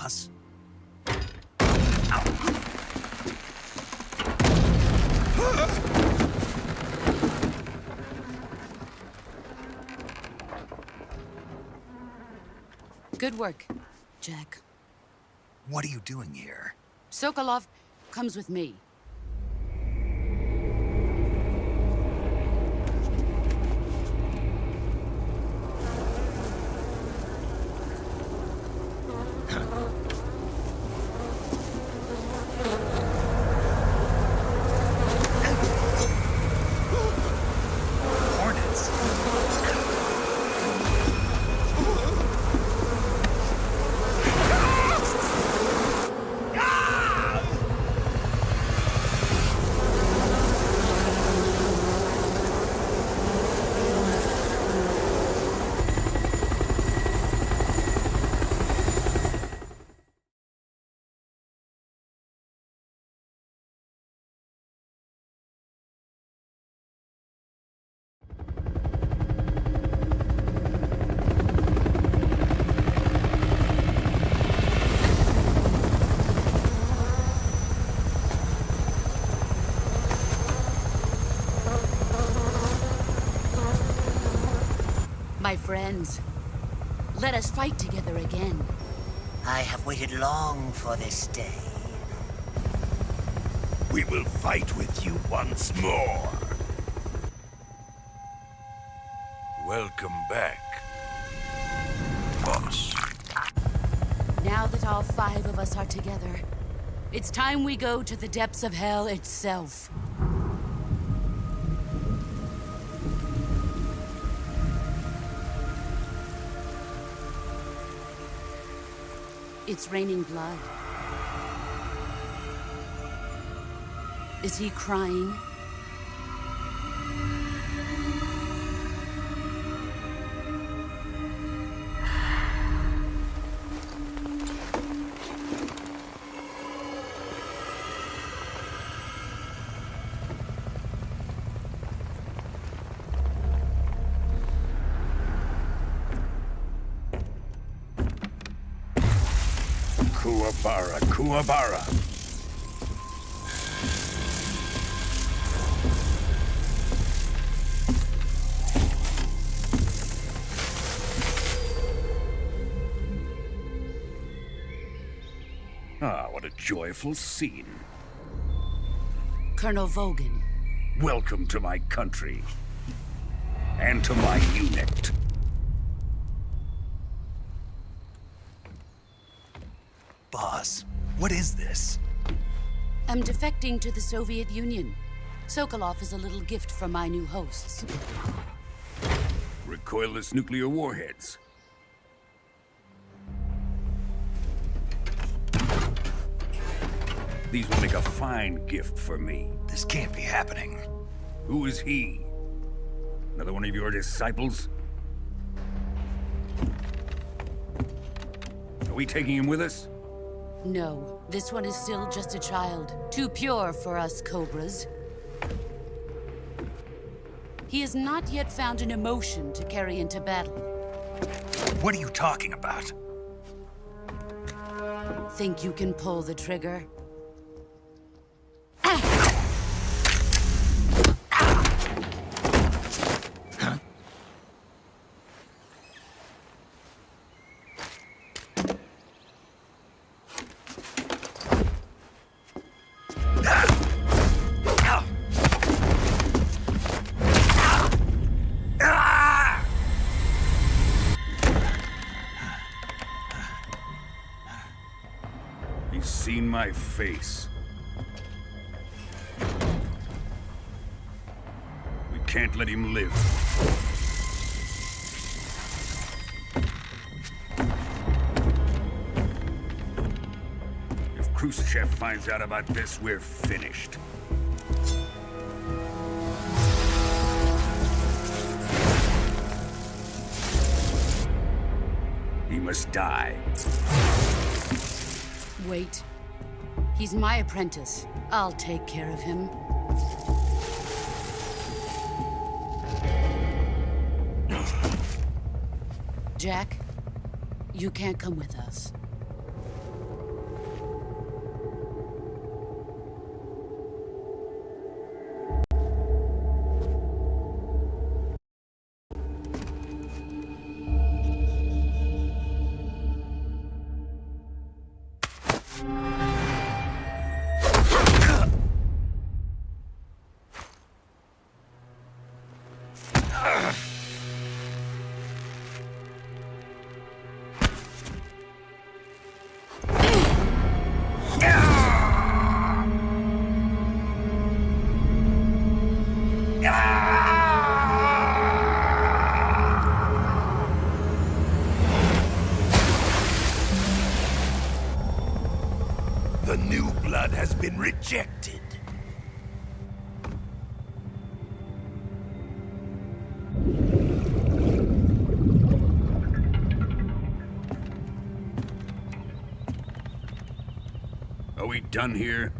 boss. Good work, Jack. What are you doing here? Sokolov comes with me. Hornets. My friends, let us fight together again. I have waited long for this day. We will fight with you once more. Welcome back, boss. Now that all 5 of us are together, it's time we go to the depths of hell itself. It's raining blood. Is he crying? Kuwabara, Kuwabara. Ah, what a joyful scene. Colonel Vogan. Welcome to my country. And to my unit. Boss, what is this? I'm defecting to the Soviet Union. Sokolov is a little gift from my new hosts. Recoilless nuclear warheads. These will make a fine gift for me. This can't be happening. Who is he? Another one of your disciples? Are we taking him with us? No, this one is still just a child. Too pure for us Cobras. He has not yet found an emotion to carry into battle. What are you talking about? Think you can pull the trigger? He's seen my face. We can't let him live. If Khrushchev finds out about this, we're finished. He must die. Wait. He's my apprentice. I'll take care of him. Jack, you can't come with us. The new blood has been rejected. Are we done here?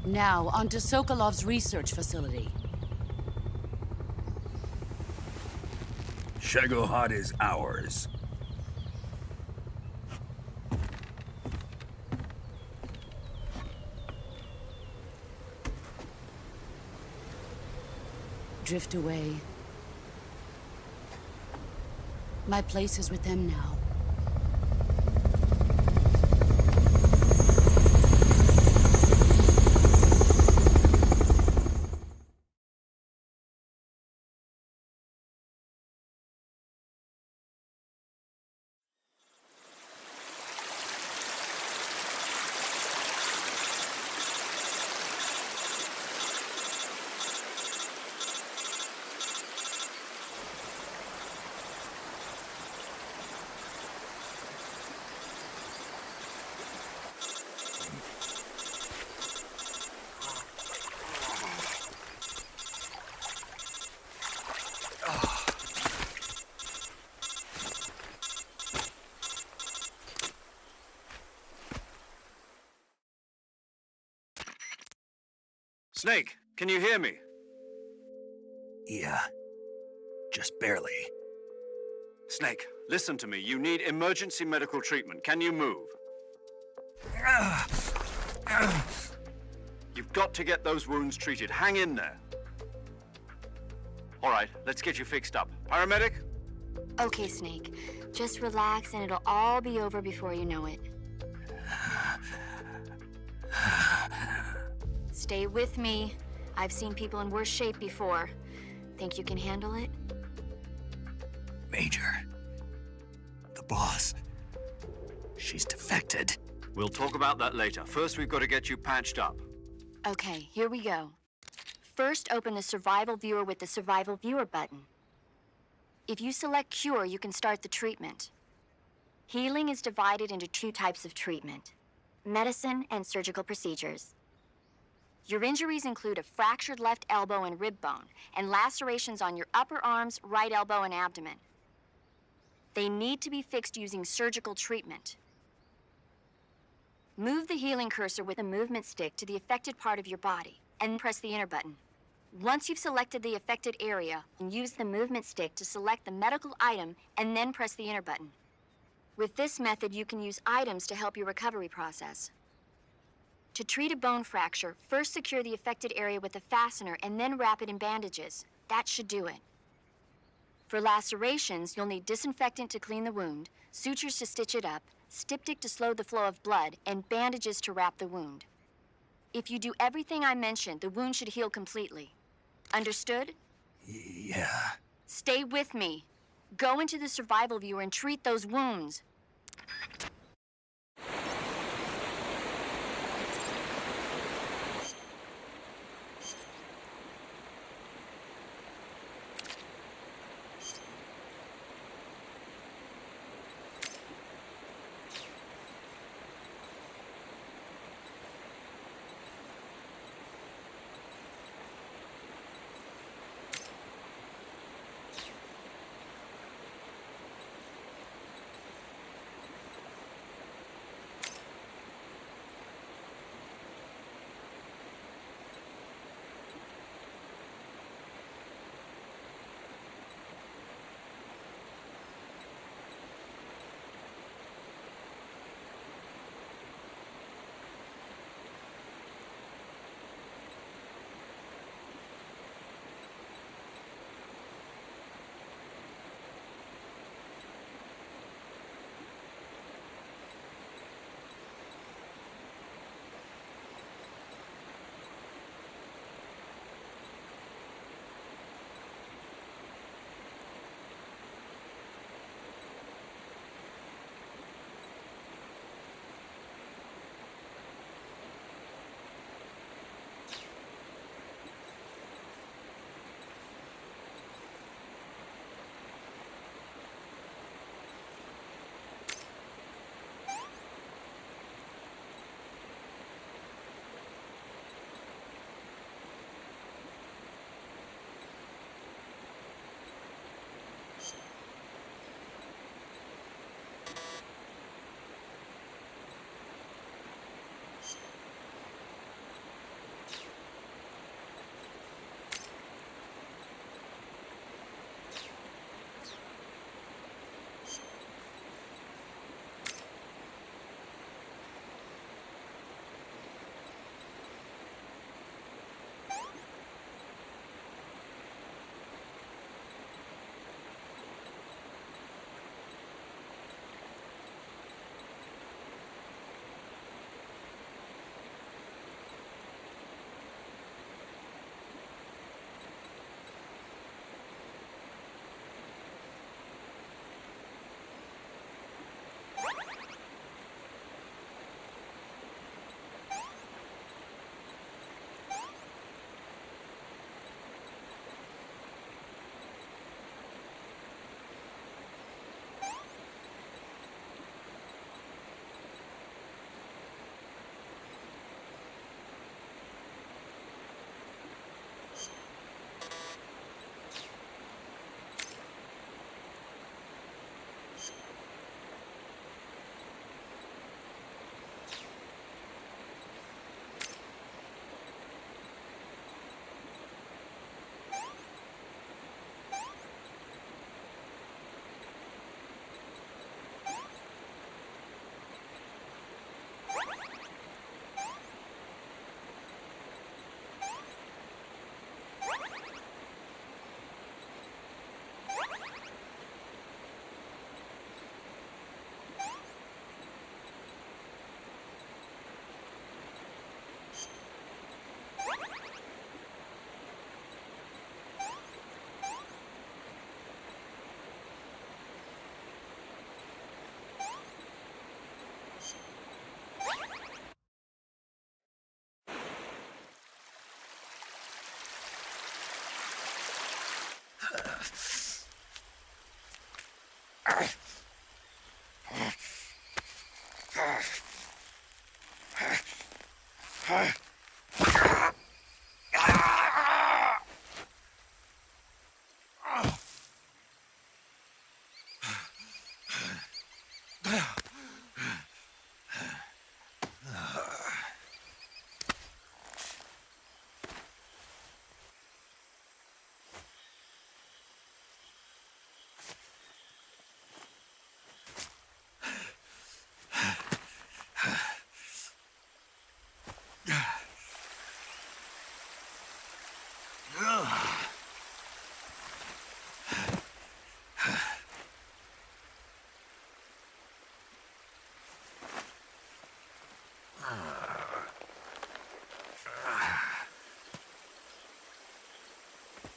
Now, on to Sokolov's research facility. Shagohod is ours. Drift away. My place is with them now. Snake, can you hear me? Yeah. Just barely. Snake, listen to me. You need emergency medical treatment. Can you move? You've got to get those wounds treated. Hang in there. All right, let's get you fixed up. Paramedic? Okay, Snake. Just relax and it'll all be over before you know it. Stay with me. I've seen people in worse shape before. Think you can handle it? Major. The boss. She's defected. We'll talk about that later. First, we've got to get you patched up. Okay, here we go. First, open the Survival Viewer with the Survival Viewer button. If you select Cure, you can start the treatment. Healing is divided into two types of treatment: medicine and surgical procedures. Your injuries include a fractured left elbow and rib bone, and lacerations on your upper arms, right elbow, and abdomen. They need to be fixed using surgical treatment. Move the healing cursor with the movement stick to the affected part of your body, and press the enter button. Once you've selected the affected area, use the movement stick to select the medical item, and then press the enter button. With this method, you can use items to help your recovery process. To treat a bone fracture, first secure the affected area with a fastener and then wrap it in bandages. That should do it. For lacerations, you'll need disinfectant to clean the wound, sutures to stitch it up, styptic to slow the flow of blood, and bandages to wrap the wound. If you do everything I mentioned, the wound should heal completely. Understood? Yeah. Stay with me. Go into the Survival Viewer and treat those wounds.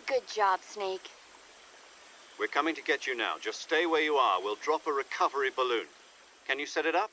Good job, Snake. We're coming to get you now. Just stay where you are. We'll drop a recovery balloon. Can you set it up?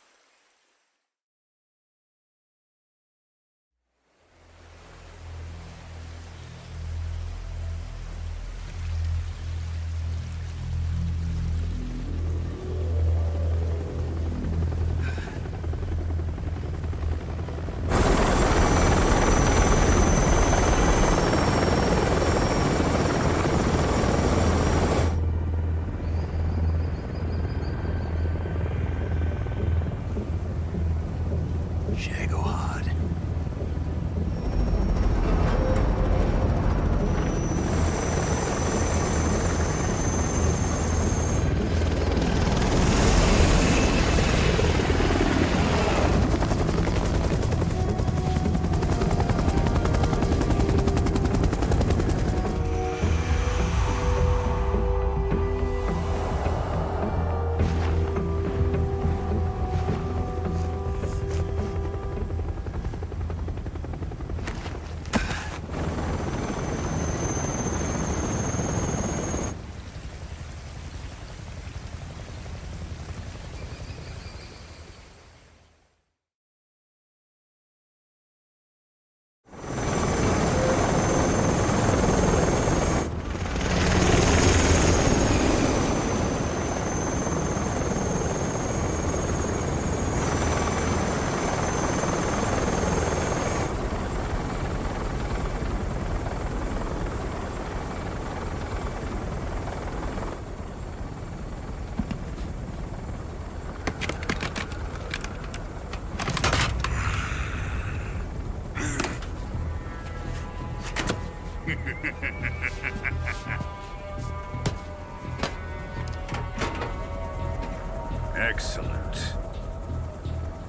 Excellent.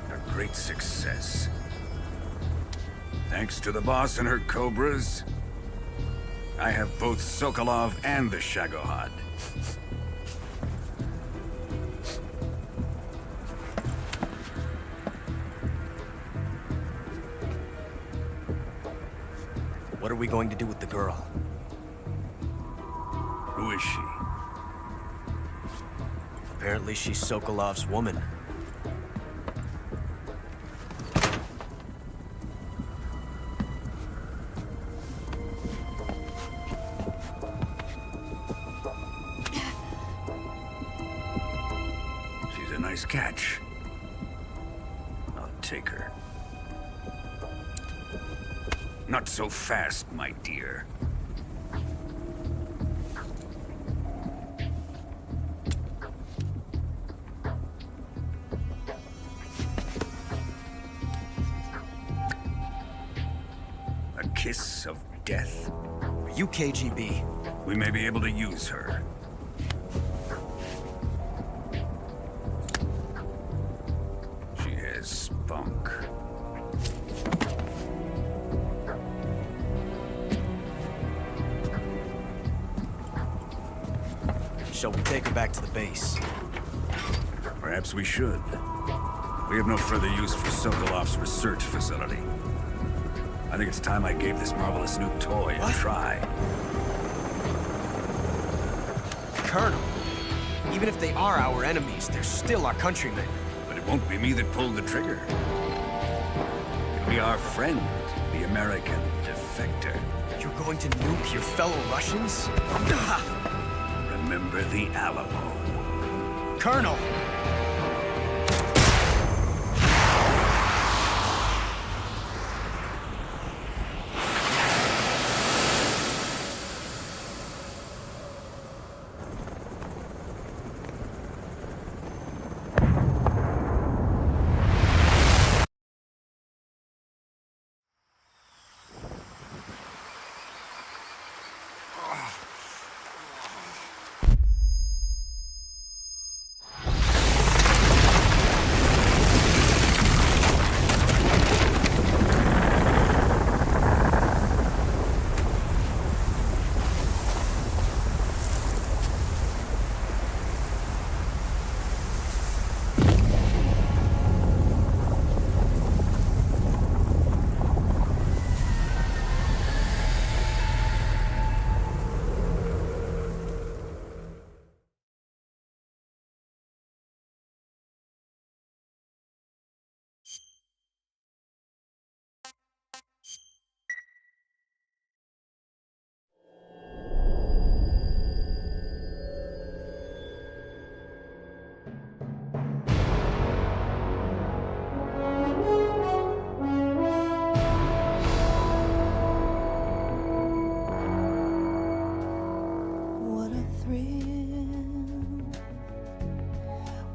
A great success. Thanks to the boss and her cobras, I have both Sokolov and the Shagohod. What are we going to do with the girl? Who is she? Apparently she's Sokolov's woman. She's a nice catch. I'll take her. Not so fast, my dear. A kiss of death? Are you KGB? We may be able to use her. She has spunk. Shall we take her back to the base? Perhaps we should. We have no further use for Sokolov's research facility. I think it's time I gave this marvelous new toy a try. Colonel, even if they are our enemies, they're still our countrymen. But it won't be me that pulled the trigger. It'll be our friend, the American defector. You're going to nuke your fellow Russians? remember the Alamo. Colonel!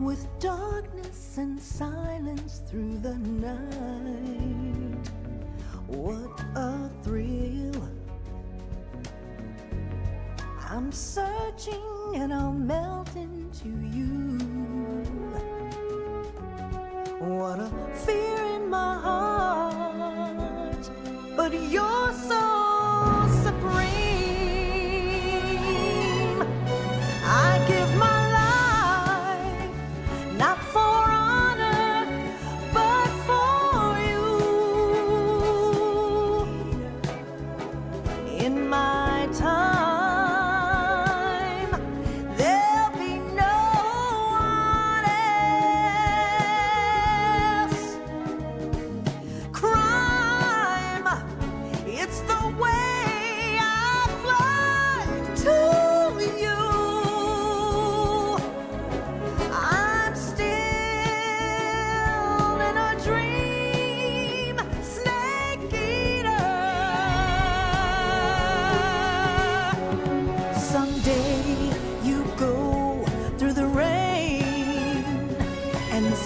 With darkness and silence through the night, what a thrill. I'm searching and I'll melt into you. What a fear in my heart, but you're so supreme. I give my not for honor, but for you. In my time, there'll be no one else. Crime, it's the way I fly to you.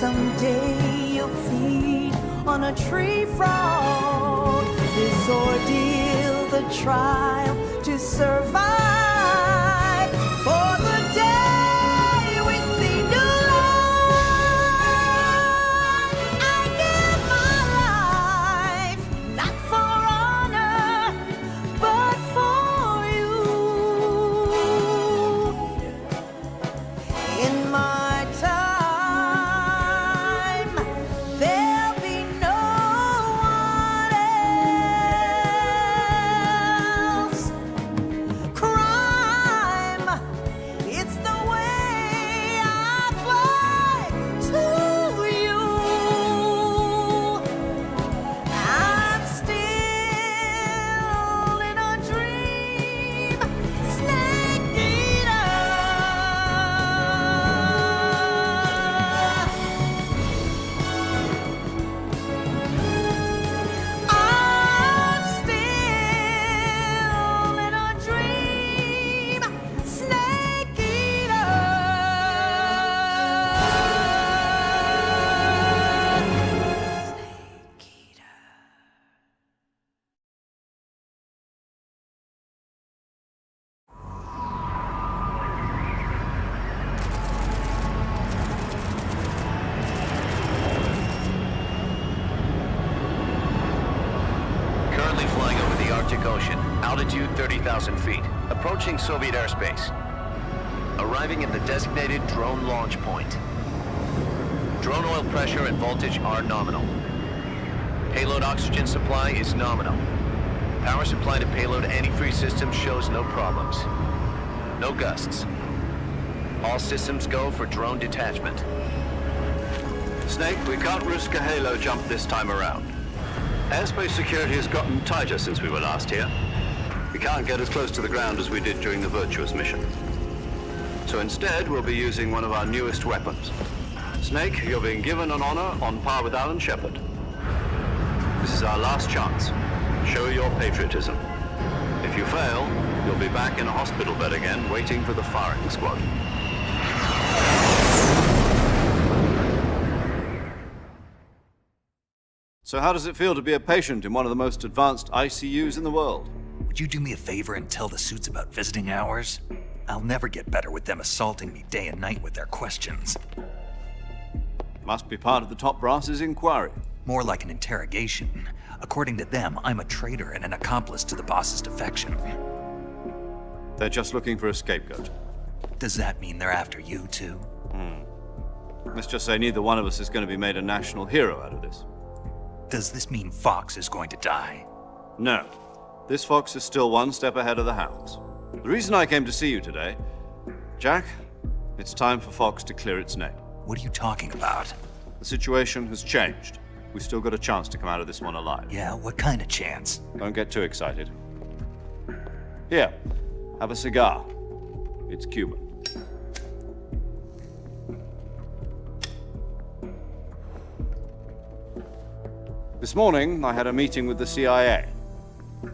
Someday you'll feed on a tree frog. This ordeal, the trial to survive. For the day we see new life, I give my life, not for honor, but for you. In my time, Ocean, altitude 30,000 feet, approaching Soviet airspace. Arriving at the designated drone launch point. Drone oil pressure and voltage are nominal. Payload oxygen supply is nominal. Power supply to payload antifreeze system shows no problems. No gusts. All systems go for drone detachment. Snake, we can't risk a halo jump this time around. Airspace security has gotten tighter since we were last here. We can't get as close to the ground as we did during the Virtuous mission. So instead, we'll be using one of our newest weapons. Snake, you're being given an honor on par with Alan Shepard. This is our last chance. Show your patriotism. If you fail, you'll be back in a hospital bed again, waiting for the firing squad. So how does it feel to be a patient in one of the most advanced ICUs in the world? Would you do me a favor and tell the suits about visiting hours? I'll never get better with them assaulting me day and night with their questions. Must be part of the top brass's inquiry. More like an interrogation. According to them, I'm a traitor and an accomplice to the boss's defection. They're just looking for a scapegoat. Does that mean they're after you, too? Let's just say neither one of us is going to be made a national hero out of this. Does this mean Fox is going to die? No. This fox is still one step ahead of the hounds. The reason I came to see you today, Jack, it's time for Fox to clear its name. What are you talking about? The situation has changed. We've still got a chance to come out of this one alive. Yeah, what kind of chance? Don't get too excited. Here, have a cigar. It's Cuban. This morning, I had a meeting with the CIA.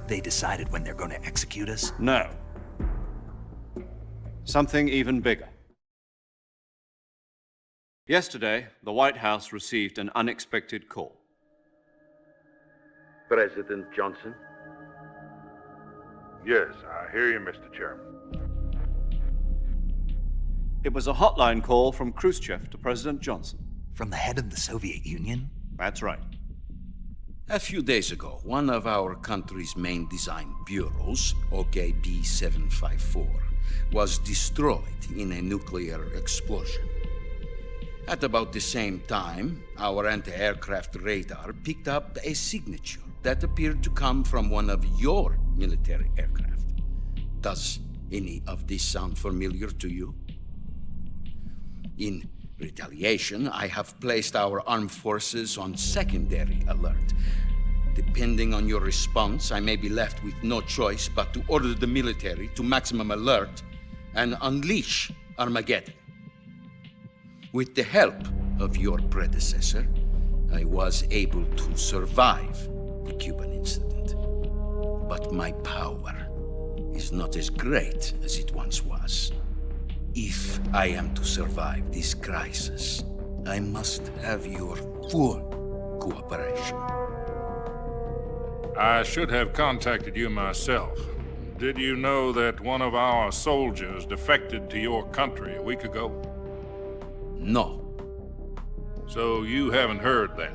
They decided when they're going to execute us? No. Something even bigger. Yesterday, the White House received an unexpected call. President Johnson? Yes, I hear you, Mr. Chairman. It was a hotline call from Khrushchev to President Johnson. From the head of the Soviet Union? That's right. A few days ago, one of our country's main design bureaus, OKB 754, was destroyed in a nuclear explosion. At about the same time, our anti-aircraft radar picked up a signature that appeared to come from one of your military aircraft. Does any of this sound familiar to you? In retaliation, I have placed our armed forces on secondary alert. Depending on your response, I may be left with no choice but to order the military to maximum alert and unleash Armageddon. With the help of your predecessor, I was able to survive the Cuban incident. But my power is not as great as it once was. If I am to survive this crisis, I must have your full cooperation. I should have contacted you myself. Did you know that one of our soldiers defected to your country a week ago? No. So you haven't heard then.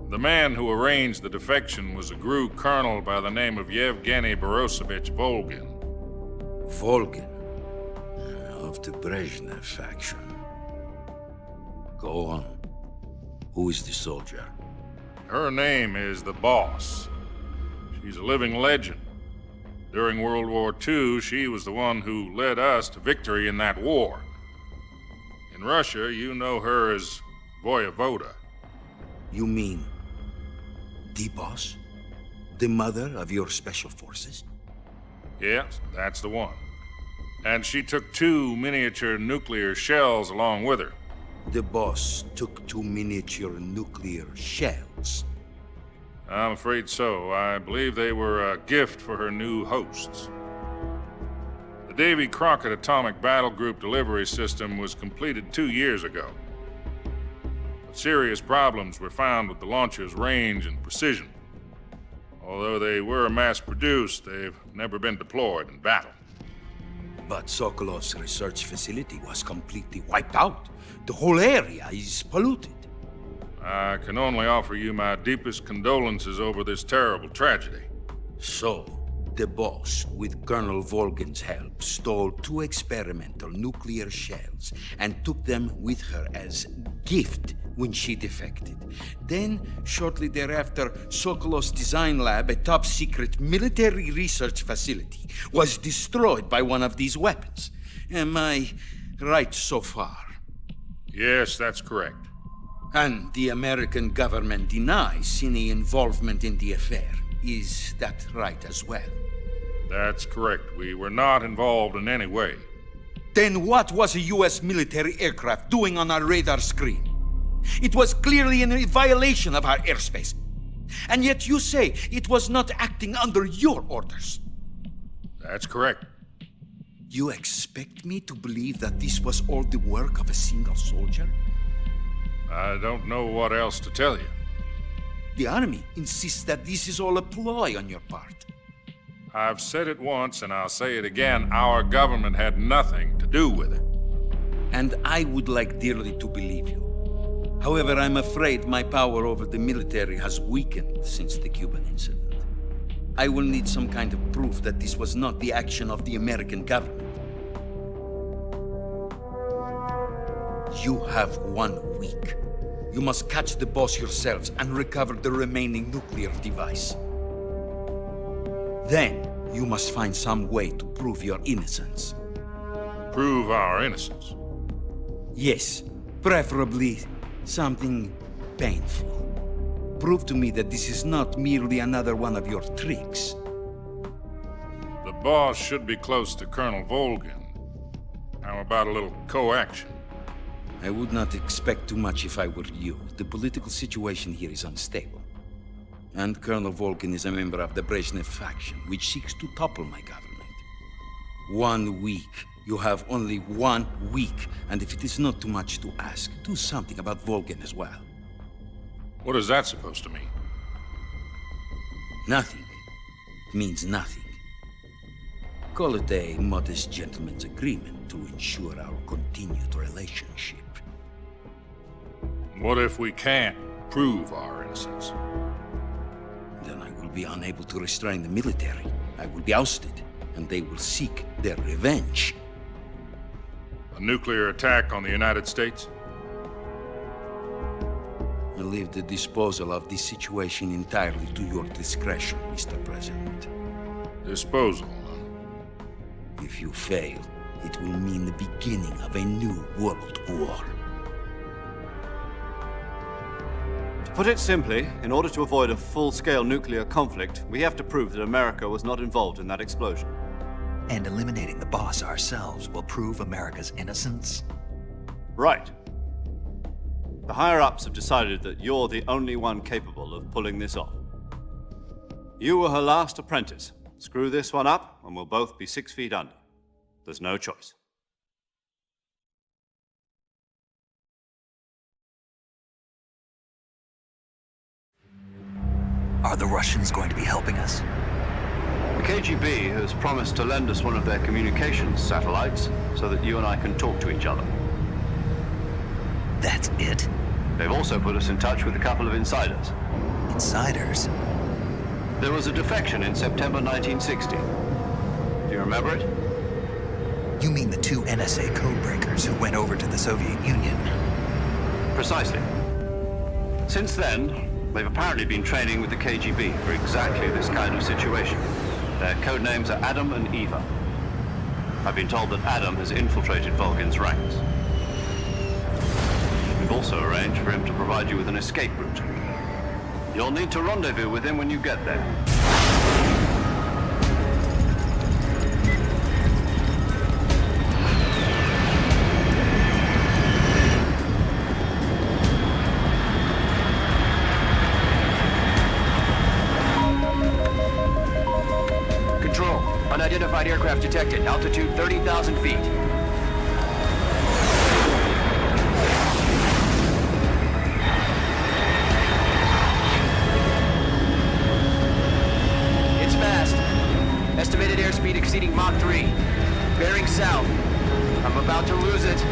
The man who arranged the defection was a GRU colonel by the name of Yevgeny Borisovich Volgin. Volgin? Of the Brezhnev faction. Go on. Who is the soldier? Her name is the Boss. She's a living legend. During World War II, she was the one who led us to victory in that war. In Russia, you know her as Voyevoda. You mean the Boss? The mother of your special forces? Yes, that's the one. And she took 2 miniature nuclear shells along with her. The Boss took 2 miniature nuclear shells? I'm afraid so. I believe they were a gift for her new hosts. The Davy Crockett Atomic Battle Group delivery system was completed 2 years ago. But serious problems were found with the launcher's range and precision. Although they were mass-produced, they've never been deployed in battle. But Sokolov's research facility was completely wiped out. The whole area is polluted. I can only offer you my deepest condolences over this terrible tragedy. So, the Boss, with Colonel Volgin's help, stole 2 experimental nuclear shells and took them with her as gift when she defected. Then, shortly thereafter, Sokolov's design lab, a top-secret military research facility, was destroyed by one of these weapons. Am I right so far? Yes, that's correct. And the American government denies any involvement in the affair. Is that right as well? That's correct. We were not involved in any way. Then what was a US military aircraft doing on our radar screen? It was clearly in violation of our airspace. And yet you say it was not acting under your orders. That's correct. You expect me to believe that this was all the work of a single soldier? I don't know what else to tell you. The Army insists that this is all a ploy on your part. I've said it once and I'll say it again. Our government had nothing to do with it. And I would like dearly to believe you. However, I'm afraid my power over the military has weakened since the Cuban incident. I will need some kind of proof that this was not the action of the American government. You have 1 week. You must catch the boss yourselves and recover the remaining nuclear device. Then, you must find some way to prove your innocence. Prove our innocence? Yes, preferably something painful. Prove to me that this is not merely another one of your tricks. The boss should be close to Colonel Volgin. How about a little co-action? I would not expect too much if I were you. The political situation here is unstable. And Colonel Volgin is a member of the Brezhnev faction, which seeks to topple my government. 1 week. You have only 1 week, and if it is not too much to ask, do something about Volgin as well. What is that supposed to mean? Nothing. It means nothing. Call it a modest gentleman's agreement to ensure our continued relationship. What if we can't prove our innocence? Then I will be unable to restrain the military. I will be ousted, and they will seek their revenge. A nuclear attack on the United States? I leave the disposal of this situation entirely to your discretion, Mr. President. Disposal? If you fail, it will mean the beginning of a new world war. To put it simply, in order to avoid a full-scale nuclear conflict, we have to prove that America was not involved in that explosion. And eliminating the boss ourselves will prove America's innocence? Right. The higher-ups have decided that you're the only one capable of pulling this off. You were her last apprentice. Screw this one up, and we'll both be 6 feet under. There's no choice. Are the Russians going to be helping us? The KGB has promised to lend us one of their communications satellites so that you and I can talk to each other. That's it? They've also put us in touch with a couple of insiders. Insiders? There was a defection in September 1960. Do you remember it? You mean the 2 NSA codebreakers who went over to the Soviet Union? Precisely. Since then, they've apparently been training with the KGB for exactly this kind of situation. Their code names are Adam and Eva. I've been told that Adam has infiltrated Volgin's ranks. We've also arranged for him to provide you with an escape route. You'll need to rendezvous with him when you get there. Control. Unidentified aircraft detected. Altitude 30,000 feet. It's fast. Estimated airspeed exceeding Mach 3. Bearing south. I'm about to lose it.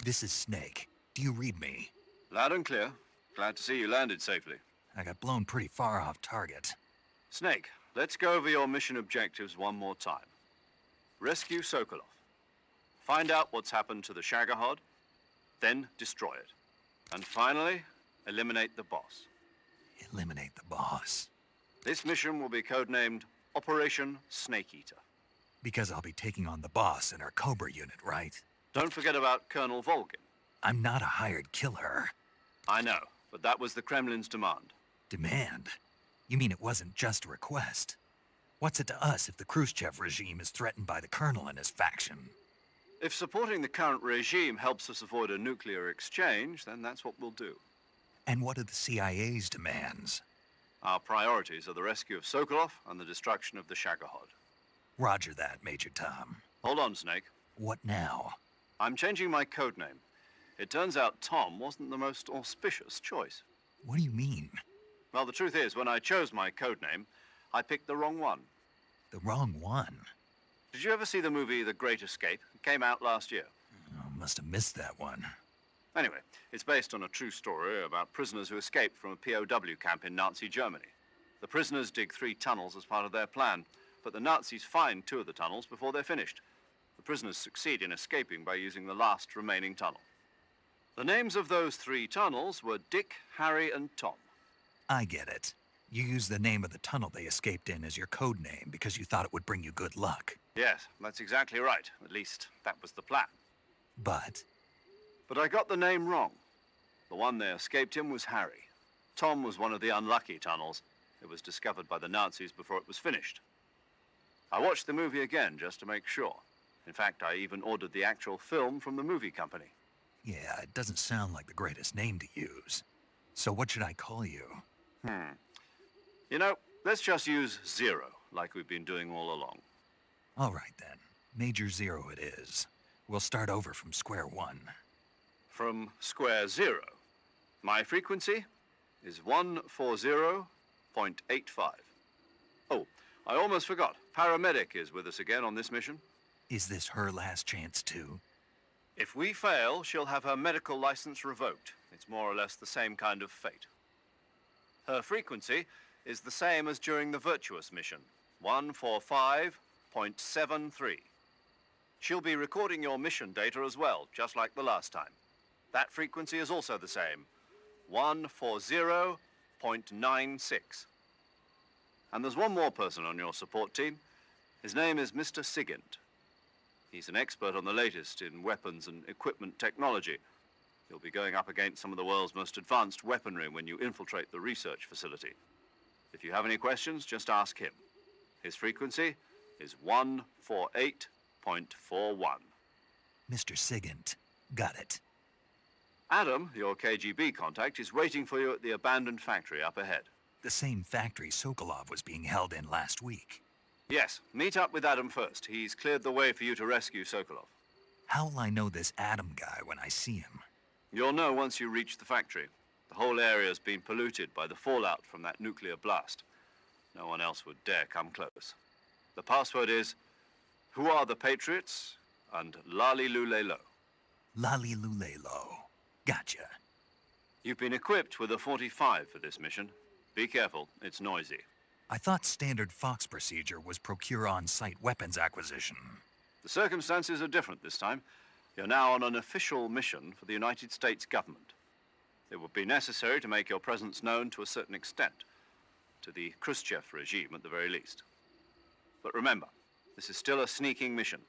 This is Snake. Do you read me? Loud and clear. Glad to see you landed safely. I got blown pretty far off target. Snake, let's go over your mission objectives one more time. Rescue Sokolov. Find out what's happened to the Shagohod, then destroy it. And finally, eliminate the boss. Eliminate the boss. This mission will be codenamed Operation Snake Eater. Because I'll be taking on the boss in our Cobra unit, right? Don't forget about Colonel Volgin. I'm not a hired killer. I know, but that was the Kremlin's demand. Demand? You mean it wasn't just a request? What's it to us if the Khrushchev regime is threatened by the Colonel and his faction? If supporting the current regime helps us avoid a nuclear exchange, then that's what we'll do. And what are the CIA's demands? Our priorities are the rescue of Sokolov and the destruction of the Shagohod. Roger that, Major Tom. Hold on, Snake. What now? I'm changing my codename. It turns out Tom wasn't the most auspicious choice. What do you mean? Well, the truth is, when I chose my codename, I picked the wrong one. The wrong one? Did you ever see the movie The Great Escape? It came out last year. Oh, must have missed that one. Anyway, it's based on a true story about prisoners who escaped from a POW camp in Nazi Germany. The prisoners dig 3 tunnels as part of their plan, but the Nazis find 2 of the tunnels before they're finished. The prisoners succeed in escaping by using the last remaining tunnel. The names of those 3 tunnels were Dick, Harry, and Tom. I get it. You used the name of the tunnel they escaped in as your code name because you thought it would bring you good luck. Yes, that's exactly right. At least, that was the plan. But I got the name wrong. The one they escaped in was Harry. Tom was one of the unlucky tunnels. It was discovered by the Nazis before it was finished. I watched the movie again just to make sure. In fact, I even ordered the actual film from the movie company. yeah, it doesn't sound like the greatest name to use. So what should I call you? You know, let's just use Zero, like we've been doing all along. All right then. Major Zero it is. We'll start over from square one. From square 0. My frequency is 140.85. Oh, I almost forgot. Paramedic is with us again on this mission. Is this her last chance too? If we fail, she'll have her medical license revoked. It's more or less the same kind of fate. Her frequency is the same as during the Virtuous mission, 145.73. She'll be recording your mission data as well, just like the last time. That frequency is also the same, 140.96. And there's one more person on your support team. His name is Mr. Sigint. He's an expert on the latest in weapons and equipment technology. You'll be going up against some of the world's most advanced weaponry when you infiltrate the research facility. If you have any questions, just ask him. His frequency is 148.41. Mr. Sigint. Got it. Adam, your KGB contact, is waiting for you at the abandoned factory up ahead. The same factory Sokolov was being held in last week. Yes, meet up with Adam first. He's cleared the way for you to rescue Sokolov. How will I know this Adam guy when I see him? You'll know once you reach the factory. The whole area's been polluted by the fallout from that nuclear blast. No one else would dare come close. The password is, "Who are the Patriots?" and Lali Lule Lo. Lali Lule Lo. Gotcha. You've been equipped with a 45 for this mission. Be careful, it's noisy. I thought standard Fox procedure was procure on-site weapons acquisition. The circumstances are different this time. You're now on an official mission for the United States government. It would be necessary to make your presence known to a certain extent, to the Khrushchev regime at the very least. But remember, this is still a sneaking mission.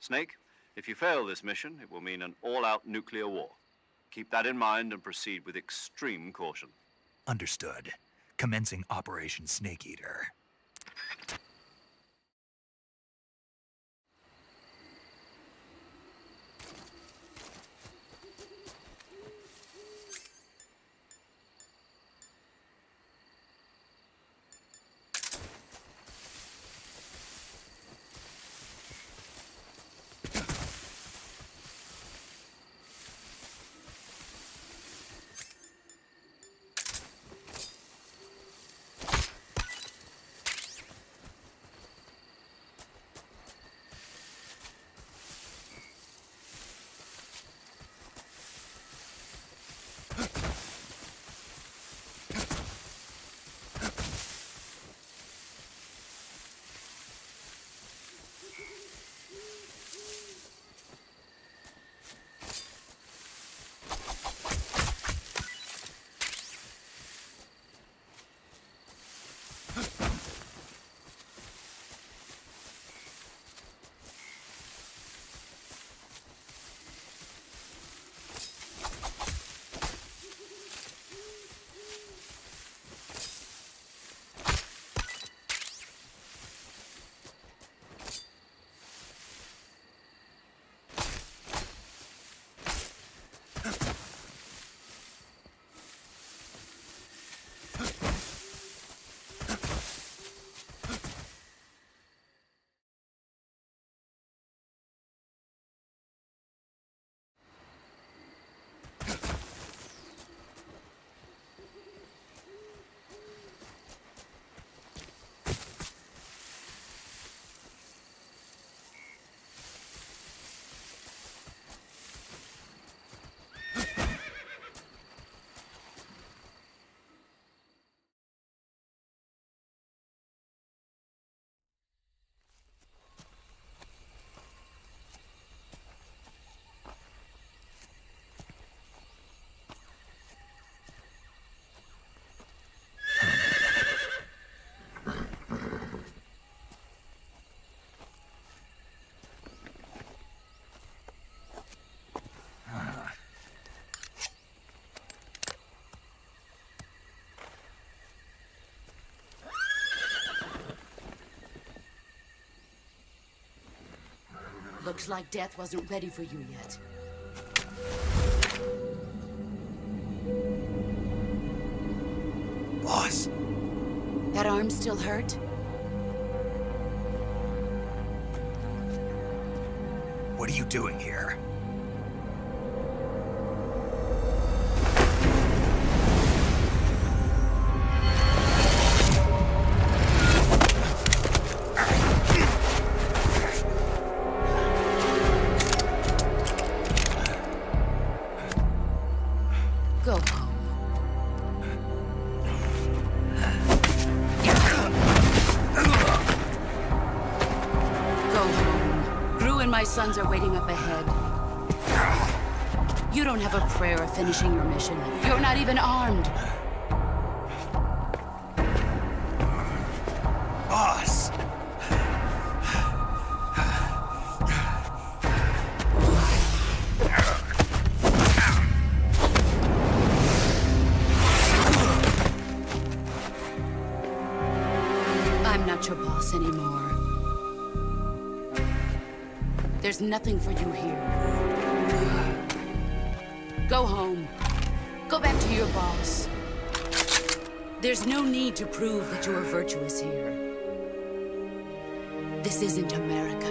Snake, if you fail this mission, it will mean an all-out nuclear war. Keep that in mind and proceed with extreme caution. Understood. Commencing Operation Snake Eater. Looks like death wasn't ready for you yet. Boss. That arm still hurt? What are you doing here? Go home. Go home. Gru and my sons are waiting up ahead. You don't have a prayer of finishing your mission. You're not even armed. Boss! I'm not your boss anymore. There's nothing for you here. Go home. Go back to your boss. There's no need to prove that you are virtuous here. This isn't America.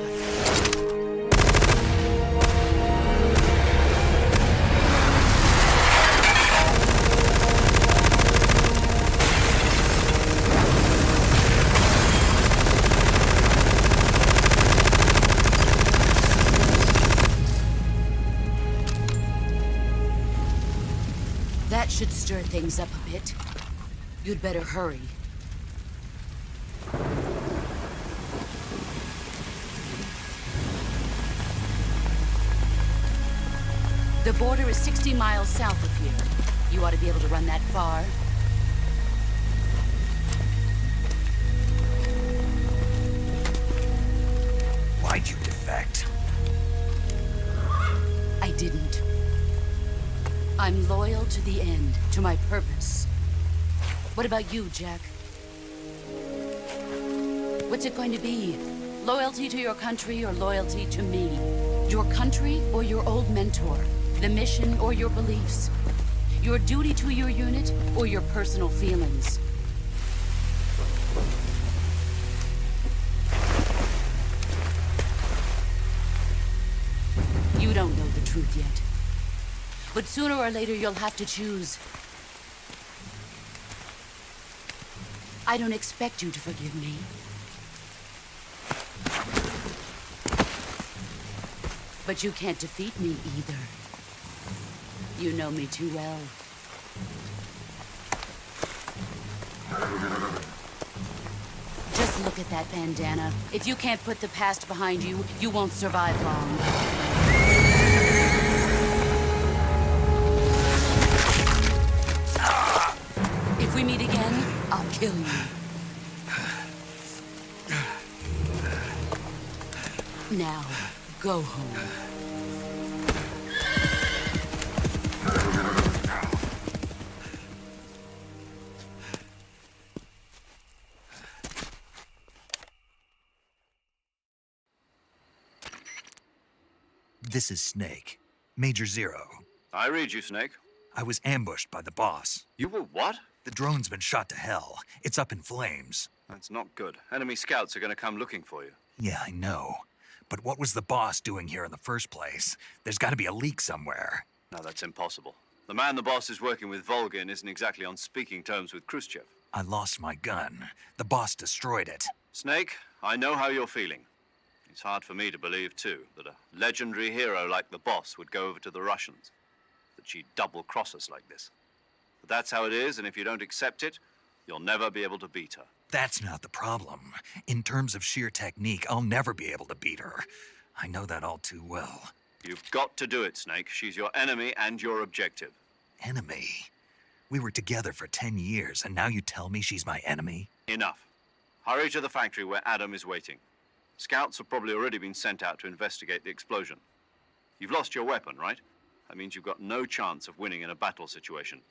That should stir things up a bit. You'd better hurry. The border is 60 miles south of here. You ought to be able to run that far. Why'd you defect? I didn't. I'm loyal to the end, to my purpose. What about you, Jack? What's it going to be? Loyalty to your country or loyalty to me? Your country or your old mentor? The mission or your beliefs? Your duty to your unit or your personal feelings? You don't know the truth yet. But sooner or later, you'll have to choose. I don't expect you to forgive me. But you can't defeat me either. You know me too well. Just look at that bandana. If you can't put the past behind you, you won't survive long. If we meet again, I'll kill you. Now, go home. This is Snake. Major Zero. I read you, Snake. I was ambushed by the boss. You were what? The drone's been shot to hell. It's up in flames. That's not good. Enemy scouts are going to come looking for you. Yeah, I know. But what was the boss doing here in the first place? There's got to be a leak somewhere. No, that's impossible. The man the boss is working with, Volgin, isn't exactly on speaking terms with Khrushchev. I lost my gun. The boss destroyed it. Snake, I know how you're feeling. It's hard for me to believe, too, that a legendary hero like the boss would go over to the Russians. That she'd double-cross us like this. But that's how it is, and if you don't accept it, you'll never be able to beat her. That's not the problem. In terms of sheer technique, I'll never be able to beat her. I know that all too well. You've got to do it, Snake. She's your enemy and your objective. Enemy? We were together for 10 years, and now you tell me she's my enemy? Enough. Hurry to the factory where Adam is waiting. Scouts have probably already been sent out to investigate the explosion. You've lost your weapon, right? That means you've got no chance of winning in a battle situation.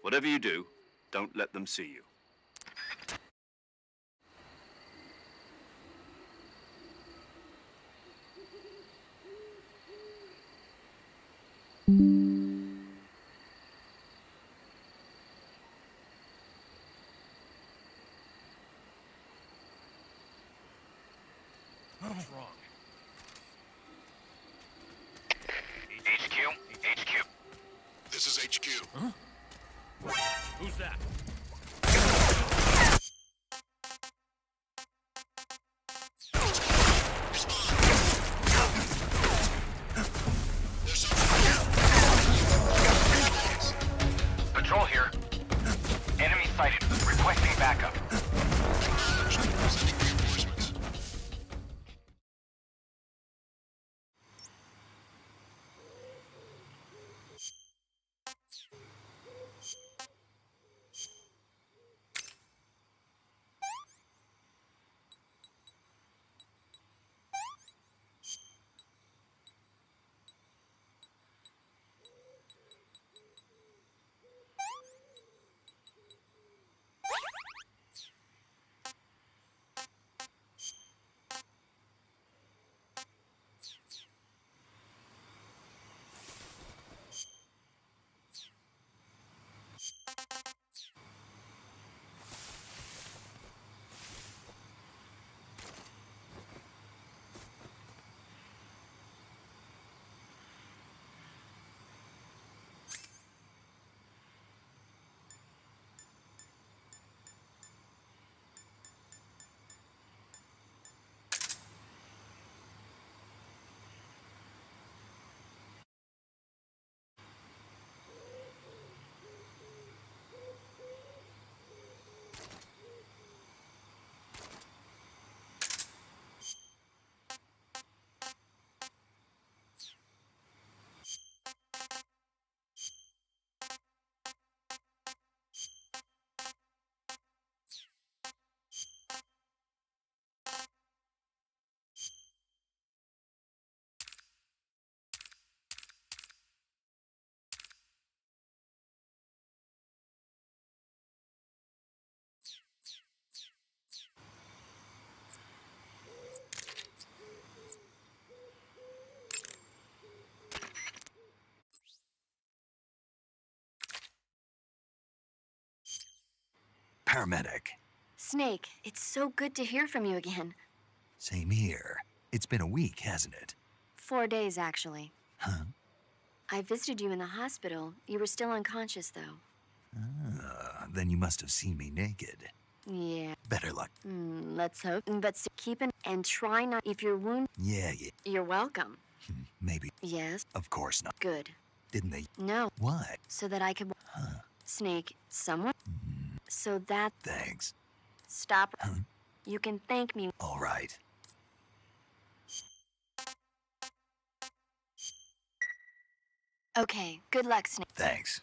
Whatever you do, don't let them see you. What's wrong? HQ. This is HQ. Huh? Who's that? Patrol here. Enemy sighted. Requesting backup. Sending reinforcements. Paramedic. Snake, it's so good to hear from you again. Same here. It's been a week, hasn't it? 4 days, actually. Huh? I visited you in the hospital. You were still unconscious, though. Then you must have seen me naked. Yeah. Better luck. Let's hope. But keep an and try not. If you're wounded. Yeah. You're welcome. Maybe. Yes. Of course not. Good. Didn't they? No. What? So that I could. Huh. Snake, someone. So that. Thanks. Stop. Huh? You can thank me. All right. Okay. Good luck, Snake. Thanks.